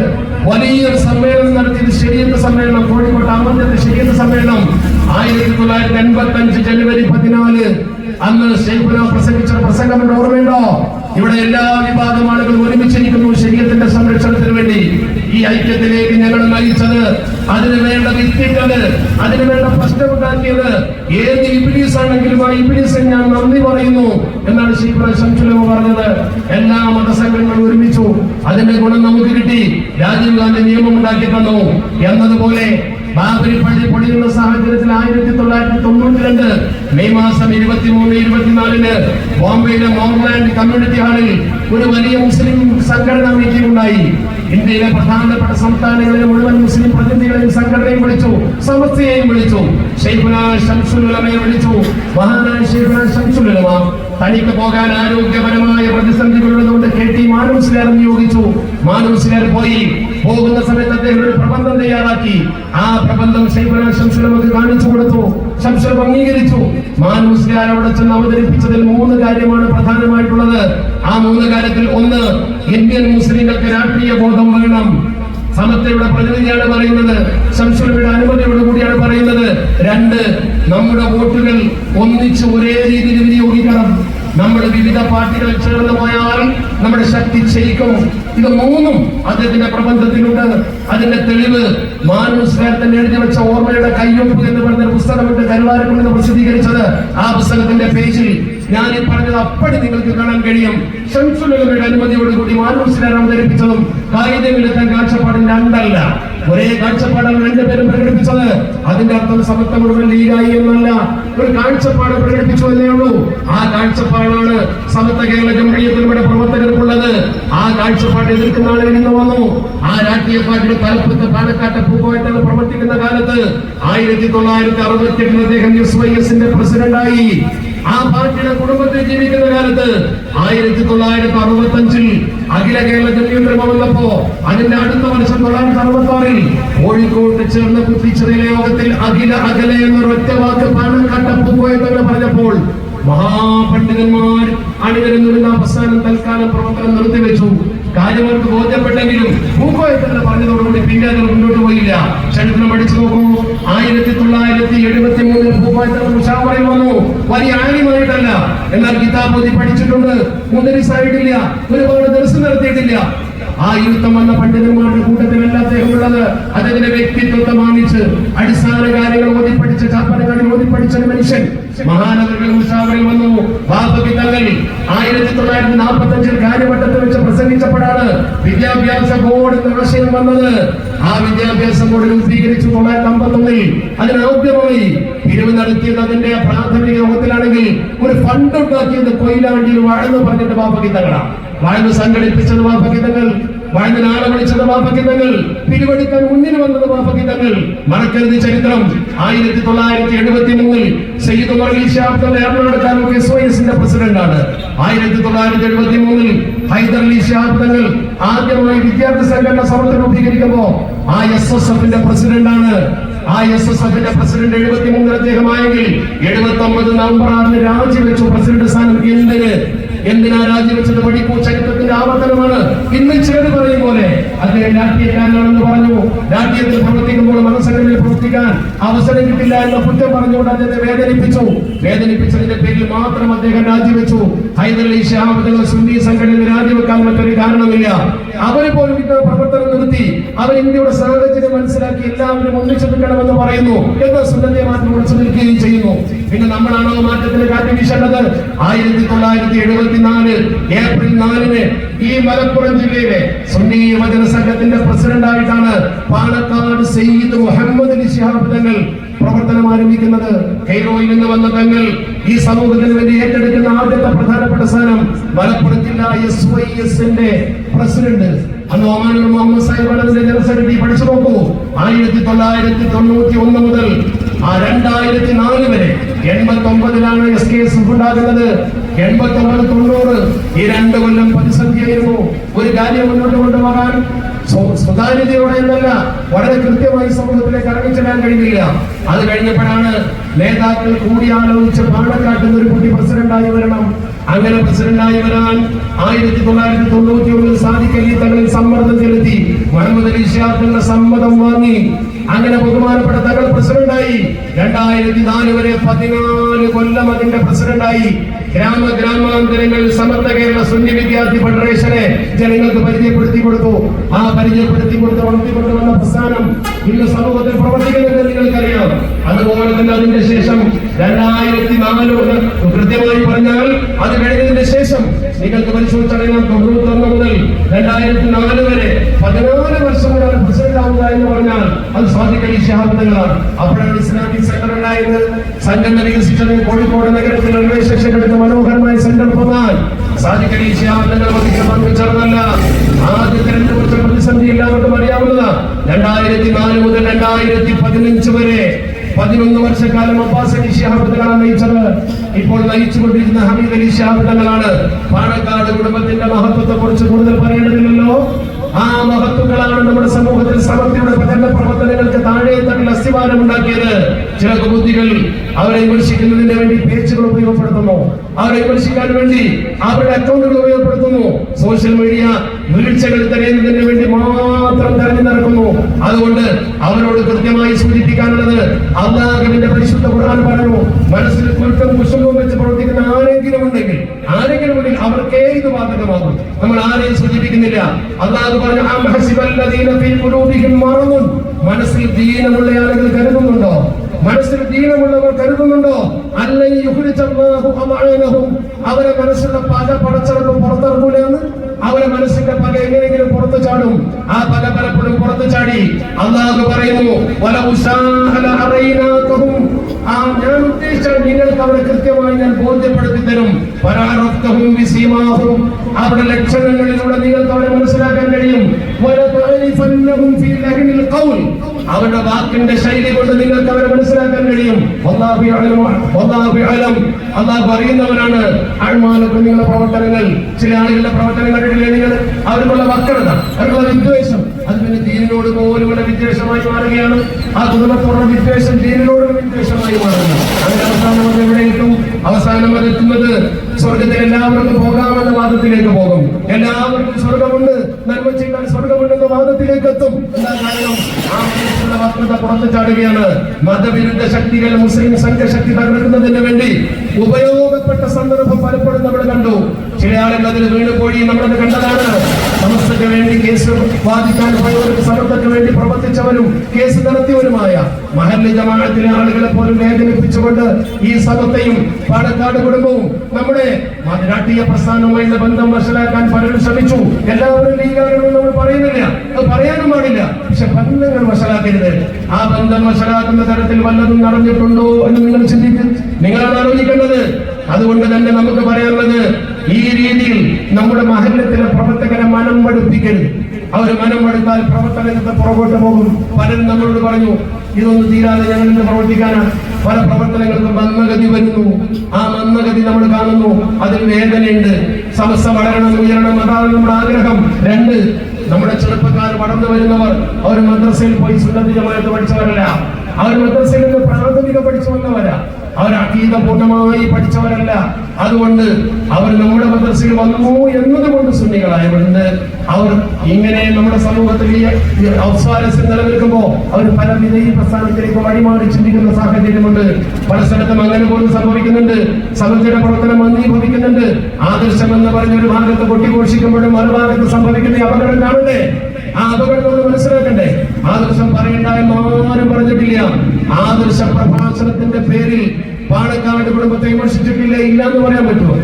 വലിയൊരു സമ്മേളനം നടത്തിയത്. ശരീഅത്ത് സമ്മേളനം, കോഴിക്കോട്ട് അഹമ്മദ് ശരീഅത്ത് സമ്മേളനം 1985 ജനുവരി 14. അന്ന് ശൈഖുന പ്രസംഗിച്ച പ്രസംഗം ഓർമ്മയുണ്ടോ? ഇവിടെ എല്ലാ വിഭാഗം ആളുകൾ ഒരുമിച്ചിരിക്കുന്നു ശരീഅത്തിന്റെ സംരക്ഷണത്തിന് വേണ്ടി. ഈ ഐക്യത്തിലേക്ക് ഞങ്ങൾ നയിച്ചത്, അതിന് വേണ്ട വിത്തിട്ടത്, അതിന് വേണ്ട പ്രശ്നമുണ്ടാക്കിയത് ഏത് ഇബ്ലീസ് ആണെങ്കിലും ആ ഇബ്ലീസിന് ഞാൻ നന്ദി പറയുന്നു എന്നാണ് ശൈഖുന ശംസുൽ ഉലമ പറഞ്ഞത്. എല്ലാ മതസംഘടനകളും ഒരുമിച്ചു. അതിന്റെ ഗുണം നമുക്ക് കിട്ടി. രാജീവ് ഗാന്ധി നിയമം ഉണ്ടാക്കി തന്നു എന്നതുപോലെ ബാബരി പള്ളി പൊളിയുന്ന സാഹചര്യത്തിൽ 1992 മെയ് മാസം 23-24 ബോംബെയിലെ മോർലാൻഡ് കമ്മ്യൂണിറ്റി ഹാളിൽ ഒരു വലിയ മുസ്ലിം സംഘടനാ മീറ്റിംഗ് ഉണ്ടായി. ഇന്ത്യയിലെ പ്രധാനപ്പെട്ട സംസ്ഥാനങ്ങളിലെ മുഴുവൻ മുസ്ലിം പ്രതിനിധികളെയും സംഘടനയും വിളിച്ചു, സമസ്തയെയും വിളിച്ചു, ശൈഖുന ശംസുൽ ഉലമയെ വിളിച്ചു. മഹാനായ ശൈഖുന ശംസുൽ ഉലമ തനിക്ക് പോകാൻ ആരോഗ്യപരമായ പ്രതിസന്ധികളുള്ളതുകൊണ്ട് KT മാനൂസിലാർ നിയോഗിച്ചു. മാനൂസിലാർ പോകുന്ന സമയത്ത് അദ്ദേഹം ഒരു പ്രബന്ധം തയ്യാറാക്കി. ആ പ്രബന്ധം ഷൈഖുനാ ശംസുൽ നമുക്ക് കാണിച്ചു കൊടുത്തു. ശംസുൽ അംഗീകരിച്ചു. മാൻ മുസ്ലിയാർ അവിടെ ചെന്ന് അവതരിപ്പിച്ചതിൽ 3 കാര്യമാണ് പ്രധാനമായിട്ടുള്ളത്. ആ 3 കാര്യത്തിൽ ഒന്ന്, ഇന്ത്യൻ മുസ്ലിങ്ങൾക്ക് രാഷ്ട്രീയ ബോധം വേണം. സമത്വയുടെ പ്രതിനിധിയാണ് പറയുന്നത്, ശംസുലയുടെ അനുമതിയോട് കൂടിയാണ് പറയുന്നത്. 2, നമ്മുടെ വോട്ടുകൾ ഒന്നിച്ച് ഒരേ രീതിയിൽ വിനിയോഗിക്കണം. നമ്മൾ വിവിധ പാർട്ടികൾ ചേർന്ന് പോയാൽ നമ്മുടെ ശക്തി ക്ഷയിക്കും. ഇത് 3ഉം അദ്ദേഹത്തിന്റെ പ്രബന്ധത്തിലുണ്ട്. അതിന്റെ തെളിവ് മാൻ മുസ്ലിയാർ തന്നെ എഴുതി വെച്ച ഓർമ്മയുടെ കയ്യൊപ്പ് എന്ന് പറഞ്ഞ പുസ്തകമുണ്ട്, കരുവാരക്കുണ്ടിൽ നിന്ന് പ്രസിദ്ധീകരിച്ചത്. ആ പുസ്തകത്തിന്റെ പേജിൽ ഞാൻ ഈ പറഞ്ഞത് അപ്പടി നിങ്ങൾക്ക് കാണാൻ കഴിയും. ശംസുലയുടെ അനുമതിയോടുകൂടി മാൻ മുസ്ലിയാർ അവതരിപ്പിച്ചതും കായികമിലെത്താൻ കാഴ്ചപ്പാടിന്റെ 2 ഒരേ കാഴ്ചപ്പാടാണ് 2 പേരും പ്രകടിപ്പിച്ചത്. അതിന്റെ അർത്ഥം സമത്വം മുഴുവൻ ലീഗായി എന്നല്ല, ഒരു കാഴ്ചപ്പാട് പ്രകടിപ്പിച്ചു എന്നേ ഉള്ളൂ. ആ കാഴ്ചപ്പാടാണ് സമത്വ കേരള ജംഇയ്യത്തുലമയുടെ പ്രവർത്തകർക്കുള്ളത്. ആ കാഴ്ചപ്പാട് എതിർക്കുന്ന ആളുകൾ ഇന്ന് വന്നു. ആ രാഷ്ട്രീയ പാർട്ടിയുടെ തലപ്പത്ത് പാലക്കാട്ടെ പൂക്കോയത്താണ് പ്രവർത്തിക്കുന്ന കാലത്ത് 1968 അദ്ദേഹം SYSന്റെ പ്രസിഡന്റായി. ആ പാർട്ടിയുടെ കുടുംബത്തിൽ ജീവിക്കുന്ന കാലത്ത് 1965 അഖില കേരള ജംഇയ്യത്തുലമ വന്നപ്പോ അതിന്റെ അടുത്ത വർഷം 1966 കോഴിക്കോട്ട് ചേർന്ന കുത്തിച്ചെറിയിലെ യോഗത്തിൽ അഖില എന്നൊരു ഒറ്റ വാക്ക് പാലക്കാട്ടെ പൂക്കോയത്താണ് പറഞ്ഞപ്പോൾ മഹാപണ്ഡിതന്മാർ അണിനിരന്നിരുന്ന പ്രസ്ഥാനം തൽക്കാലം പ്രവർത്തനം നിർത്തിവെച്ചു. കാര്യങ്ങൾക്ക് ബോധ്യപ്പെട്ടെങ്കിലും പൂക്കോയത്തന്നെ പറഞ്ഞതോടുകൂടി പിന്നെ അത് മുന്നോട്ട് പോയില്ല. ചരിത്രം പഠിച്ചു നോക്കൂ. 1973 പൂക്കോയത്തന്നെ മുഷാവറയിൽ വന്നു. വലിയ ആര്യമായിട്ടല്ല, എന്നാൽ കിതാബ് ഓതി പഠിച്ചിട്ടുണ്ട്. മുദരിസായിട്ടില്ല, ഒരുപാട് ദർശനം നടത്തിയിട്ടില്ല. ആ യുദ്ധം വന്ന പണ്ഡിതന്മാരുടെ കൂട്ടത്തിലല്ല അദ്ദേഹം ഉള്ളത്. അദ്ദേഹത്തിന്റെ വ്യക്തിത്വത്തെ മാനിച്ച് അടിസ്ഥാന കാര്യങ്ങൾ ഓതിപ്പടിച്ച് ചാപ്പനങ്ങളിൽ ഓതിപ്പടിച്ച മനുഷ്യൻ മഹാനഗരങ്ങൾ മുഷാവറയിൽ വന്നു. വാപ്പി തങ്ങൾ 1945 കാര്യവട്ടത്തിൽ വെച്ച് പ്രസംഗിച്ചപ്പോഴാണ് വിദ്യാഭ്യാസ ബോർഡ് എന്ന ആശയം വന്നത്. ആ വിദ്യാഭ്യാസ ബോർഡ് രൂപീകരിച്ചു 1951. അതിനാദ്യമായി പിരിവ് നടത്തിയത് അതിന്റെ പ്രാഥമിക യോഗത്തിലാണെങ്കിൽ ഒരു ഫണ്ട് ഉണ്ടാക്കിയത് കൊയിലാണ്ടിയിൽ വാഴന്ന് പറഞ്ഞിട്ട് വാപ്പി തങ്ങളാണ്. വാഴന്ന് സംഘടിപ്പിച്ചത് വാപ്പി തങ്ങൾ, വാഴന്ന് നാളെ വിളിച്ചത് വാപ്പി തങ്ങൾ, പിരിവെടുക്കാൻ മുന്നിൽ വന്നത് വാപ്പി തങ്ങൾ. മറക്കരുത് ചരിത്രം. 1973 സയ്യിദ് ഉമർ അലി ശിഹാബ് തങ്ങൾ എറണാകുളം താലൂക്ക് SYSന്റെ പ്രസിഡന്റാണ്. 1973 ഹൈദർ അലി ശിഹാബ് തങ്ങൾ ആദ്യമായി വിദ്യാർത്ഥി സംഘടന സമത്വം രൂപീകരിക്കുമ്പോ ആ SSFന്റെ പ്രസിഡന്റാണ്. ആ SSFന്റെ പ്രസിഡന്റ് 73 അദ്ദേഹമായെങ്കിൽ 79 നവംബർ 6 രാജിവെച്ചു പ്രസിഡന്റ് സ്ഥാനം. എന്തിനാ രാജിവെച്ചത്? പഠിക്കൂ, ചരിത്രത്തിന്റെ ആവർത്തനമാണ്. ഇന്ന് ചിലർ പറയും പോലെ അദ്ദേഹം രാഷ്ട്രീയക്കാരനാണെന്ന് പറഞ്ഞു. രാഷ്ട്രീയത്തിൽ പ്രവർത്തിക്കുമ്പോൾ മനസ്സംഘടനയിൽ പ്രവർത്തിക്കാൻ അവസരം കിട്ടില്ല എന്ന കുറ്റം പറഞ്ഞുകൊണ്ട് അദ്ദേഹത്തെ വേദനിപ്പിച്ചതിന്റെ പേരിൽ മാത്രം അദ്ദേഹം രാജിവെച്ചു. ഹൈദർ അലി ശിഹാബ് തങ്ങൾ സുന്നി സംഘടനയിൽ രാജിവെക്കാൻ മറ്റൊരു കാരണമില്ല. അവര് പോലും ഇന്ന് പ്രവർത്തനം നിർത്തി. അവർ ഇന്ത്യയുടെ സാഹചര്യം മനസ്സിലാക്കി എല്ലാവരും ഒന്നിച്ചു നിൽക്കണമെന്ന് പറയുന്നു. എന്നാൽ സുന്നത്തെ മാറ്റം ഉറച്ചു നിൽക്കുകയും ചെയ്യുന്നു. പിന്നെ നമ്മളാണോ മാറ്റത്തിന് കാറ്റ് വീശേണ്ടത്? 1974 ഏപ്രിൽ 4 ഈ മലപ്പുറം ജില്ലയിലെ സുന്നി യുവജന സംഘത്തിന്റെ പ്രസിഡന്റായിട്ടാണ് പാലക്കാട് സയ്യിദ് മുഹമ്മദ് അലി ശിഹാബ് തങ്ങൾ പ്രവർത്തനം ആരംഭിക്കുന്നത്. കൈറോയിൽ നിന്ന് വന്ന തങ്ങൾ ഈ സമൂഹത്തിന് വേണ്ടി ഏറ്റെടുക്കുന്ന ആദ്യത്തെ പ്രധാനപ്പെട്ട സ്ഥാനം മലപ്പുറം ജില്ലാ SYSന്റെ പ്രസിഡന്റ്. അന്ന് ഒമാനിൽ മുഹമ്മദ് സാഹിബ് അതിന്റെ ജനറൽ സെക്രട്ടറി. പഠിച്ചു നോക്കൂ. 1991 മുതൽ 2004 വരെ 89ലാണ് SKSF ഉണ്ടാകുന്നത്. 89-90 ഈ 2 കൊല്ലം പ്രതിസന്ധിയായിരുന്നു. ഒരു കാര്യം മുന്നോട്ട് കൊണ്ടുപോകാൻ സ്വകാര്യതയോടെ എന്നല്ല, വളരെ കൃത്യമായി സമൂഹത്തിലേക്ക് ഇറങ്ങിച്ചെല്ലാൻ കഴിഞ്ഞില്ല. അത് കഴിഞ്ഞപ്പോഴാണ് നേതാക്കൾ കൂടിയാലോചിച്ച് പാണക്കാട്ടിൽ നിന്ന് ഒരു കുട്ടി പ്രസിഡന്റായി വരണം. അങ്ങനെ പ്രസിഡന്റായി വരാൻ 1991 സാദിഖ് അലി തങ്ങളിൽ സമ്മർദ്ദം ചെലുത്തി. മുഹമ്മദ് അലി ശിഹാബ് തങ്ങളുടെ സമ്മതം വാങ്ങി. അങ്ങനെ ബഹുമാനപ്പെട്ട തങ്ങൾ പ്രസിഡന്റായി. 2004 വരെ 14 കൊല്ലം അതിന്റെ പ്രസിഡന്റായി. ഗ്രാമാന്തരങ്ങളിൽ സമത്വ കേരള സുന്നി വിദ്യാർത്ഥി ഫെഡറേഷനെ ജനങ്ങൾക്ക് പരിചയപ്പെടുത്തി കൊടുത്തു. ആ പരിചയപ്പെടുത്തി കൊടുത്ത് വളർത്തിക്കൊണ്ടുവന്ന പ്രസ്ഥാനം ഇന്ന് സമൂഹത്തിൽ പ്രവർത്തിക്കുന്നത് നിങ്ങൾക്കറിയാം. അതുപോലെ തന്നെ അതിന്റെ ശേഷം 2004 കൃത്യമായി പറഞ്ഞാൽ അത് കഴിഞ്ഞതിന്റെ ശേഷം നിങ്ങൾക്ക് പരിശോധിച്ചറിയാം. 91 മുതൽ 2004 വരെ 14 വർഷം കൂടെ പ്രസിഡന്റ് ആവുക എന്ന് പറഞ്ഞാൽ അത് സാദിഖ് അലി ശിഹാബ് തങ്ങളാണ്. അപ്പോഴാണ് ഇസ്ലാമിക് സെന്റർ ഉണ്ടായത്. സംഘടന വികസിച്ചത് കോഴിക്കോട് നഗരത്തിൽ റെയിൽവേ സ്റ്റേഷൻ എടുത്ത് മനോഹരമായ സെന്റർ പോകാൻ സാദിഖ് അലി ശിഹാബ് തങ്ങൾ പങ്കുചേർന്നല്ല. ആദ്യത്തെ 2 വർഷം പ്രതിസന്ധി എല്ലാവർക്കും അറിയാവുന്നതാണ്. 2004 മുതൽ 2015 വരെ 11 വർഷക്കാലം അബ്ബാസ് അലി ശിഹാബ് തങ്ങളാണ് നയിച്ചത്. ഇപ്പോൾ നയിച്ചുകൊണ്ടിരിക്കുന്ന ഹമീദ് അലി ശിഹാബ് തങ്ങളാണ്. പാണക്കാട് കുടുംബത്തിന്റെ മഹത്വത്തെ കുറിച്ച് കൂടുതൽ പറയേണ്ടതില്ലല്ലോ. ആ മഹത്വങ്ങളാണ് നമ്മുടെ സമൂഹത്തിൽ സമത്വയുടെ പ്രചരണ പ്രവർത്തനം അസ്ഥിവാരമുണ്ടാക്കിയത്. ചില ബുദ്ധികൾ അവരെ വിമർശിക്കുന്നതിന് വേണ്ടി പേജുകൾ ഉപയോഗപ്പെടുത്തുന്നു, അവരെ വിമർശിക്കാൻ വേണ്ടി അവരുടെ അക്കൗണ്ടുകൾ ഉപയോഗപ്പെടുത്തുന്നു, സോഷ്യൽ മീഡിയ വീഴ്ചകൾ തടയുന്നതിന് വേണ്ടി മാത്രം തെരഞ്ഞു നടക്കുന്നു. അതുകൊണ്ട് അവരോട് കൃത്യമായി സൂചിപ്പിക്കാനുള്ളത്, അല്ലാഹുവിന്റെ പരിശുദ്ധ ഖുർആൻ പറഞ്ഞു, മനസ്സിൽ കുരുട്ടും കുശുമ്പും വെച്ച് പ്രവർത്തിക്കുന്ന ആരെങ്കിലും ഉണ്ടെങ്കിൽ അവർക്കേ ഇത് ബാധകമാകും. നമ്മൾ ആരെയും സൂചിപ്പിക്കുന്നില്ല. അല്ലാഹു പറഞ്ഞു, അം ഹസിബല്ലദീന ഫീ ഖുലൂബിഹിം മറദുൻ, മനസ്സിൽ ദീനമുള്ള ആളുകൾ കരുതുന്നുണ്ടോ, മനസ്സിൽ ദീനമുള്ളവർ കരുതുന്നുണ്ടോ, അല്ലൻ യുഖ്രിജല്ലാഹു അമഅനഹും, അവരെ മനസ്സിലുള്ള പക പടച്ചവർക്ക് പുറത്തിറങ്ങൂലെന്ന്. അവരെ മനസ്സിന്റെ പക എങ്ങനെയെങ്കിലും പുറത്തു ചാടും. ആ പക പലപ്പോഴും പുറത്തു ചാടി. അല്ലാഹു പറയുന്നു, ഞാൻ ഉദ്ദേശിച്ചാൽ നിങ്ങൾക്ക് അവരെ കൃത്യമായി ഞാൻ ബോധ്യപ്പെടുത്തി തരും. അവരുടെ ലക്ഷണങ്ങളിലൂടെ നിങ്ങൾക്ക് അവരെ മനസ്സിലാക്കാൻ കഴിയും. അവരുടെ വാക്കിന്റെ ശൈലി കൊണ്ട് നിങ്ങൾക്ക് അവരെ മനസ്സിലാക്കാൻ കഴിയും. അല്ലാഹു അറിയുന്നവനാണ്. അഅ്മാലുക്കും, നിങ്ങളുടെ പ്രവർത്തനങ്ങൾ, ചില ആളുകളുടെ പ്രവർത്തനം കണ്ടിട്ടില്ലേ നിങ്ങൾ? അവർക്കുള്ള വക്രത, അവർക്കുള്ള വിദ്വേഷം, അത് പിന്നെ ദീനിനോട് പോലുമുള്ള വിദ്വേഷമായി മാറുകയാണ്. ആ കുടുംബത്തോടുള്ള വിദ്വേഷം ദീനിനോടുള്ള വിദ്വേഷമായി മാറുന്നു. അങ്ങനെ അവസാനം അത് എവിടെ എത്തും? അവസാനം അത് എത്തുന്നത് സ്വർഗത്തിൽ എല്ലാവർക്കും പോകാമെന്ന വാദത്തിലേക്ക് പോകും. എല്ലാവർക്കും സ്വർഗമുണ്ട്, നന്മ ചെയ്താൽ സ്വർഗമുണ്ടെന്ന വാദത്തിലേക്ക് എത്തും. എന്താ കാരണം? ആ മനുഷ്യരുടെ വക്രത പുറത്തു ചാടുകയാണ്. മതവിരുദ്ധ ശക്തികൾ മുസ്ലിം സംഘശക്തി തകർക്കുന്നതിന് വേണ്ടി ഉപയോഗപ്പെട്ട സന്ദർഭം പലപ്പോഴും നമ്മൾ കണ്ടു. ചില ആളുകൾ അതിൽ വീണുപോയി നമ്മളത് കണ്ടതാണ്. സമസ്തയ്ക്ക് വേണ്ടി കേസ് വാദിക്കാൻ പോയവർക്ക്, സമസ്തയ്ക്ക് വേണ്ടി പ്രവർത്തിച്ചവരും കേസ് നടത്തിയവരുമായ മഹല്ല് ജമാഅത്തിലെ ആളുകളെ പോലും വേദനിപ്പിച്ചുകൊണ്ട് ഈ സമത്തെയും പാലക്കാട് കുടുംബവും നമ്മുടെ രാഷ്ട്രീയ പ്രസ്ഥാനവുമായി ബന്ധം വഷളാക്കാൻ പലരും ശ്രമിച്ചു. എല്ലാവരും ലീഗാണെന്ന് നമ്മൾ പറയുന്നില്ല, അത് പറയാനും പാടില്ല. പക്ഷെ ബന്ധങ്ങൾ വഷളാക്കരുത്. ആ ബന്ധം വഷളാക്കുന്ന തരത്തിൽ വല്ലതും നടന്നിട്ടുണ്ടോ എന്ന് നിങ്ങൾ ചിന്തിക്കും, നിങ്ങളാണ് ആലോചിക്കേണ്ടത്. അതുകൊണ്ട് തന്നെ നമുക്ക് പറയാനുള്ളത്, ഈ രീതിയിൽ നമ്മുടെ മഹല്ലത്തിലെ പ്രവർത്തകരെ മനം പഠിപ്പിക്കരുത്. അവർ മനം പഠിത്താൽ പ്രവർത്തനത്തെ പുറകോട്ട് പോകും. പലരും നമ്മളോട് പറഞ്ഞു, ഇതൊന്നും തീരാതെ ഞങ്ങൾ ഇന്ന് പ്രവർത്തിക്കാനാണ്. പല പ്രവർത്തനങ്ങൾക്കും മന്ദഗതി വരുന്നു. ആ മന്ദഗതി നമ്മൾ കാണുന്നു, അതിൽ വേദനയുണ്ട്. സമസ്ത വളരണം, ഉയരണം, അതാണ് നമ്മുടെ ആഗ്രഹം. രണ്ട്, നമ്മുടെ ചെറുപ്പക്കാർ വളർന്നു വരുന്നവർ അവർ മദ്രസയിൽ പോയി സുന്നത്ത് ജമാഅത്ത് പഠിച്ചവരല്ല. അവർ മദ്രസയിൽ നിന്ന് പ്രാഥമിക പഠിച്ചു വന്നവരാ. അവർ അഖീദ പൂർണ്ണമായി പഠിച്ചവരല്ല. അതുകൊണ്ട് അവർ നമ്മുടെ മദ്രസയിൽ വന്നു എന്നതുകൊണ്ട് സുന്നികളായവരുണ്ട്. അവർ ഇങ്ങനെ നമ്മുടെ സമൂഹത്തിൽ ഔസ്വാരസ്യം നിലനിൽക്കുമ്പോൾ അവർ പല വിധേയ പ്രസ്ഥാനത്തിലേക്ക് വഴിമാറി ചിന്തിക്കുന്ന സാഹചര്യമുണ്ട്. പല സ്ഥലത്തും അങ്ങനെ പോലും സംഭവിക്കുന്നുണ്ട്. സമസ്തയുടെ പ്രവർത്തനം മന്ദീഭവിക്കുന്നുണ്ട്. ആദർശം എന്ന് പറഞ്ഞൊരു ഭാഗത്ത് കൊട്ടിഘോഷിക്കുമ്പോഴും മറുഭാഗത്ത് സംഭവിക്കുന്ന അപകടം കാണണ്ടേ? ആ അപകടം നമ്മൾ മനസ്സിലാക്കണ്ടേ? ആദർശം പറയണ്ട എന്ന് ആരും പറഞ്ഞിട്ടില്ല. ആദർശ പ്രഭാഷണത്തിന്റെ പേരിൽ പാണക്കാട് കുടുംബത്തെ വിമർശിച്ചിട്ടില്ല, ഇല്ല എന്ന് പറയാൻ പറ്റുമോ?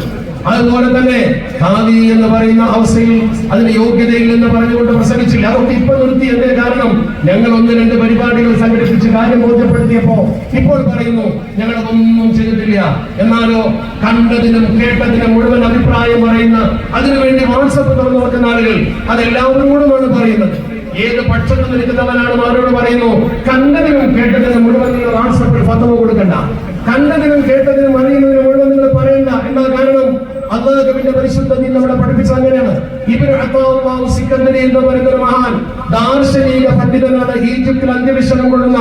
അതുപോലെ തന്നെ ഖാദി എന്ന് പറയുന്ന അവസ്ഥയിൽ അതിന് യോഗ്യതയില്ലെന്ന് പറഞ്ഞുകൊണ്ട് പ്രസംഗിച്ചില്ല. അതൊക്കെ ഇപ്പൊ നിർത്തി. എന്തേ കാരണം? ഞങ്ങൾ 1-2 പരിപാടികൾ സംഘടിപ്പിച്ച് കാര്യം ബോധ്യപ്പെടുത്തിയപ്പോ ഇപ്പോൾ പറയുന്നു ഞങ്ങളതൊന്നും ചെയ്തിട്ടില്ല. എന്നാലോ കണ്ടതിനും കേട്ടതിനും മുഴുവൻ അഭിപ്രായം പറയുന്ന, അതിനുവേണ്ടി വാട്സപ്പ് തുറന്നു വെക്കുന്ന ആളുകൾ അതെല്ലാവരോടുമാണ് പറയുന്നത്. ഏത് പക്ഷത്ത് നിൽക്കുന്നവനാണ് അവരോട് പറയുന്നു, കണ്ടതിനും കേട്ടതിനും മുഴുവൻ നിങ്ങൾ വാട്സപ്പിൽ ഫത്വ കൊടുക്കണ്ട, കണ്ടതിനും കേട്ടതിനും അറിയുന്നതിനും മുഴുവൻ നിങ്ങൾ പറയണ്ട. എന്താ കാരണം? അല്ലാഹുവിന്റെ പരിശുദ്ധ ദീൻ നമ്മളെ പഠിപ്പിച്ച അങ്ങനെയാണ്. ഇബ്നു അത്താഉല്ലാഹ് സിക്കന്ദരി എന്ന് പറയുന്ന ഒരു മഹാൻ ദാർശനിക പണ്ഡിതനാണ്. ഈജിപ്തിൽ അന്ത്യവിശ്വനം കൊള്ളുന്ന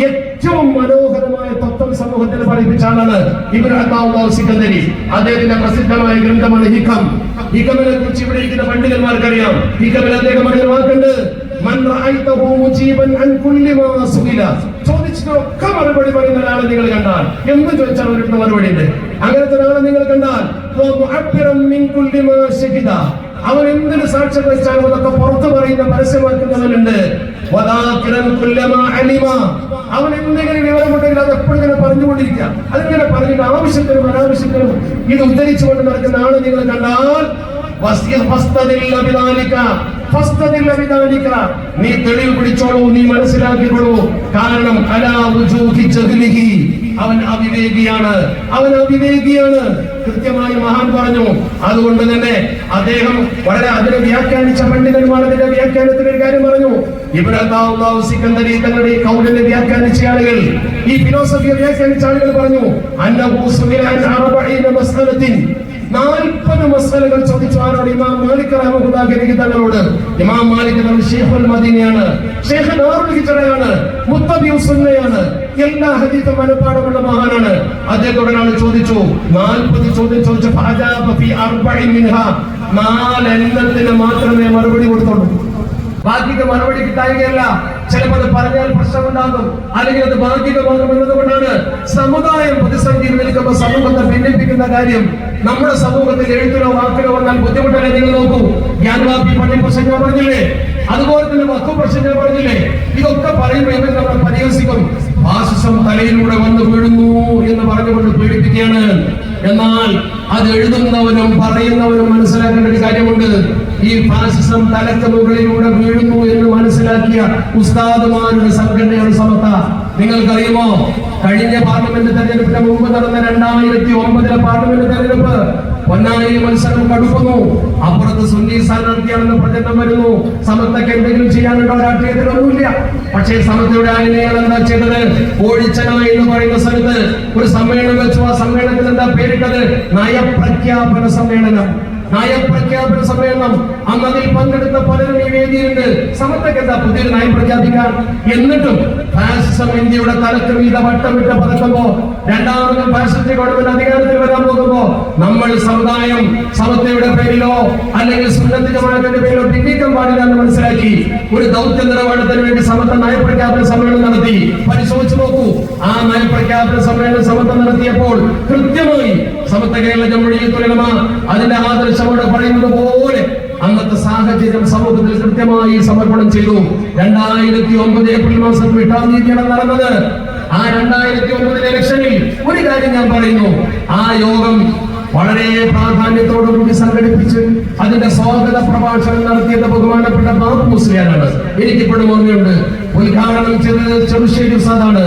ഏറ്റവും മനോഹരമായ തത്വം സമൂഹത്തിന് പഠിപ്പിച്ച ആളാണ് ഇബ്നു അത്താഉല്ലാഹ് സിക്കന്ദരി. അദ്ദേഹത്തിന്റെ പ്രസിദ്ധമായ ഗ്രന്ഥമാണ് ഹിക്കം. ഹിക്കമിനെ കുറിച്ച് ഇവിടെ ഇരിക്കുന്ന പണ്ഡിതന്മാർക്കറിയാം. ഹിക്കമിൽ അദ്ദേഹം പറഞ്ഞ വാക്കുണ്ട്, മൻ റഅയ്തഹു മുജീബൻ അൻ കുല്ലി മാ സുഇല, ചോദിച്ചതൊക്കെ മറുപടി പറയുന്ന ഒരാളെ നിങ്ങൾ കണ്ടാൽ, എന്ത് ചോദിച്ചാൽ അവരുടെ മറുപടി ഉണ്ട്. അങ്ങനത്തെ ഒരാളെ നിങ്ങൾ കണ്ടാൽ അവൻ എന്തിന് സാക്ഷ്യം വഹിച്ചാലും അതൊക്കെ പുറത്തു പറയുന്ന പരസ്യമാക്കുന്നവനുണ്ട്. അവൻ എന്തെങ്കിലും വിവരമുണ്ടെങ്കിൽ അത് എപ്പോഴും ഇങ്ങനെ പറഞ്ഞുകൊണ്ടിരിക്കുക. അതിങ്ങനെ പറഞ്ഞിട്ട് ആവശ്യത്തിനും അനാവശ്യത്തിനും ഇത് ഉദ്ധരിച്ചുകൊണ്ട് നടക്കുന്ന ആളെ നിങ്ങൾ കണ്ടാൽ നീ തെളിവ് പിടിച്ചോളൂ, നീ മനസ്സിലാക്കിക്കോളൂ. കാരണം അവൻ അവിവേകിയാണ്, അവൻ അവിവേകിയാണ്. കൃത്യമായി മഹാൻ പറഞ്ഞു. അതുകൊണ്ട് തന്നെ അദ്ദേഹം വളരെ അതിനെ വ്യാഖ്യാനിച്ച പണ്ഡിതന്മാർ അതിന്റെ വ്യാഖ്യാനത്തിന് ഒരു കാര്യം പറഞ്ഞു. ഇബ്നു അത്താഉല്ലാഹ് സിക്കന്ദരി തങ്ങളുടെ ഈ കൗലിനെ വ്യാഖ്യാനിച്ച ആളുകൾ, ഈ ഫിലോസഫിയെ വ്യാഖ്യാനിച്ച ആളുകൾ പറഞ്ഞു, അന്നഹു സുഇല അൻ 40 മസ്അലത്തിൻ, 40 മസ്അലകൾ ചോദിച്ചു. ആരോട്? ഇമാം മാലിക് റഹ്മത്തുള്ളാഹി തങ്ങളോട്. ഇമാം മാലിക് തങ്ങൾ ശൈഖുൽ മദീനയാണ്, ശൈഖ് ദാറുൽ ഹിജ്റയാണ്, മുത്തബിഉ സുന്നയാണ്. സുന്നിയാണ്, എല്ലാ ഹദീസും മനപ്പാടമുള്ള മഹാനാണ്. അദ്ദേഹത്തോടാണ് ചോദിച്ചു, 40 ചോദ്യം ചോദിച്ചു. 4 മാത്രമേ മറുപടി കൊടുത്തുള്ളൂ. ബാക്കിക്ക് മറുപടി കിട്ടായികയല്ല, ചിലപ്പോൾ അത് പറഞ്ഞാൽ പ്രശ്നമുണ്ടാകും, അല്ലെങ്കിൽ അത് ഭാഗികമാകുമെന്നത് കൊണ്ടാണ്. സമുദായം പ്രതിസന്ധിയിൽ നിൽക്കുമ്പോൾ സമൂഹത്തെ ഭിന്നിപ്പിക്കുന്ന കാര്യം നമ്മുടെ സമൂഹത്തിൽ എഴുത്തിലോ വാക്കിലോ വന്നാൽ ബുദ്ധിമുട്ടല്ലേ? നിങ്ങൾ നോക്കൂ, ജ്ഞാനവാപ്പി പള്ളി പ്രസംഗം പറഞ്ഞില്ലേ, അതുപോലെ തന്നെ വക്കു പ്രസംഗം പറഞ്ഞില്ലേ. ഇതൊക്കെ പറയുമ്പോൾ ഇവർ നമ്മളെ പരിഹസിക്കും. ഫാസിസം തലയിലൂടെ വന്ന് വീഴുന്നു എന്ന് പറഞ്ഞുകൊണ്ട് പീഡിപ്പിക്കുകയാണ്. എന്നാൽ അത് എഴുതുന്നവനും പറയുന്നവനും മനസ്സിലാക്കേണ്ട ഒരു കാര്യമുണ്ട്. ഈ ഫാസിസം തലക്ക് മുകളിലൂടെ വീഴുന്നു എന്ന് മനസ്സിലാക്കിയ ഉസ്താദുമാരുടെ സംഘടനയാണ് സമത്ത. നിങ്ങൾക്കറിയുമോ, കഴിഞ്ഞ പാർലമെന്റ് തെരഞ്ഞെടുപ്പിന് മുമ്പ് നടന്ന 2009 പാർലമെന്റ് തെരഞ്ഞെടുപ്പ് പൊന്നാനി മത്സരം കടുക്കുന്നു. അപ്പുറത്ത് സുന്നി സ്ഥാനാർത്ഥിയാണെന്ന് പ്രചരണം വരുന്നു. സമത്തക്ക് എന്തെങ്കിലും ചെയ്യാനുണ്ടോ? രാഷ്ട്രീയത്തിലൊന്നുമില്ല. പക്ഷേ സമത്തയുടെ ആയനകൾ എന്താ ചെയ്തത്? ഓഴിച്ചന എന്ന് പറയുന്ന സ്ഥലത്ത് ഒരു സമ്മേളനം വെച്ചു. ആ സമ്മേളനത്തിൽ എന്താ പേരിട്ടത്? നയപ്രഖ്യാപന സമ്മേളനം. നയപ്രഖ്യാപന സമ്മേളനം. അന്ന് അതിൽ പങ്കെടുത്ത പലരും ഈ വേദിയുണ്ട്. സമത്തക്ക് എന്താ പുതിയൊരു നയം പ്രഖ്യാപിക്കാൻ? എന്നിട്ടും ഫാസിസം ഇന്ത്യയുടെ തലക്ക് മീത വട്ടമിട്ട് പതക്കുമ്പോ, രണ്ടാമതും ഫാസിസ്റ്റ് ഗവൺമെന്റ് അധികാരത്തിൽ വരാൻ പോകുമ്പോ നമ്മൾ സമുദായം സമത്തയുടെ പേരിലോ അല്ലെങ്കിൽ സുന്നത്ത് ജമാഅത്തിന്റെ പേരിലോ ഭിന്നിക്കാൻ പാടില്ല എന്ന് മനസ്സിലാക്കി ഒരു ദൗത്യ നിർവഹണത്തിന് വേണ്ടി സമത്ത നയപ്രഖ്യാപന സമ്മേളനം നടത്തി. പരിശോധിച്ചു നോക്കൂ, ആ നയപ്രഖ്യാപന സമ്മേളനം സമത്ത നടത്തിയപ്പോൾ കൃത്യമായി സമത്ത കേരള ജംഇയ്യത്തുൽ ഉലമ അതിന്റെ ആദർശമോടെ പറയുന്നത് പോലെ അന്നത്തെ സാഹചര്യം സമൂഹത്തിൽ കൃത്യമായി സമർപ്പണം ചെയ്തു. 2009 ഏപ്രിൽ മാസം 8-ാം തീയതിയാണ് നടന്നത്. ആ 2009 ഇലക്ഷനിൽ ഒരു കാര്യം ഞാൻ പറയുന്നു, ആ യോഗം വളരെ പ്രാധാന്യത്തോടുകൂടി സംഘടിപ്പിച്ച് അതിന്റെ സ്വാഗത പ്രഭാഷണം നടത്തിയത് ബഹുമാനപ്പെട്ട ബാബു മുസ്ലിയാരാണ്. എനിക്കിപ്പോഴും ഓർമ്മയുണ്ട്. ഉദ്ഘാടനം ചെയ്തത് ചെറുശ്ശേരി ഉസ്താദാണ്.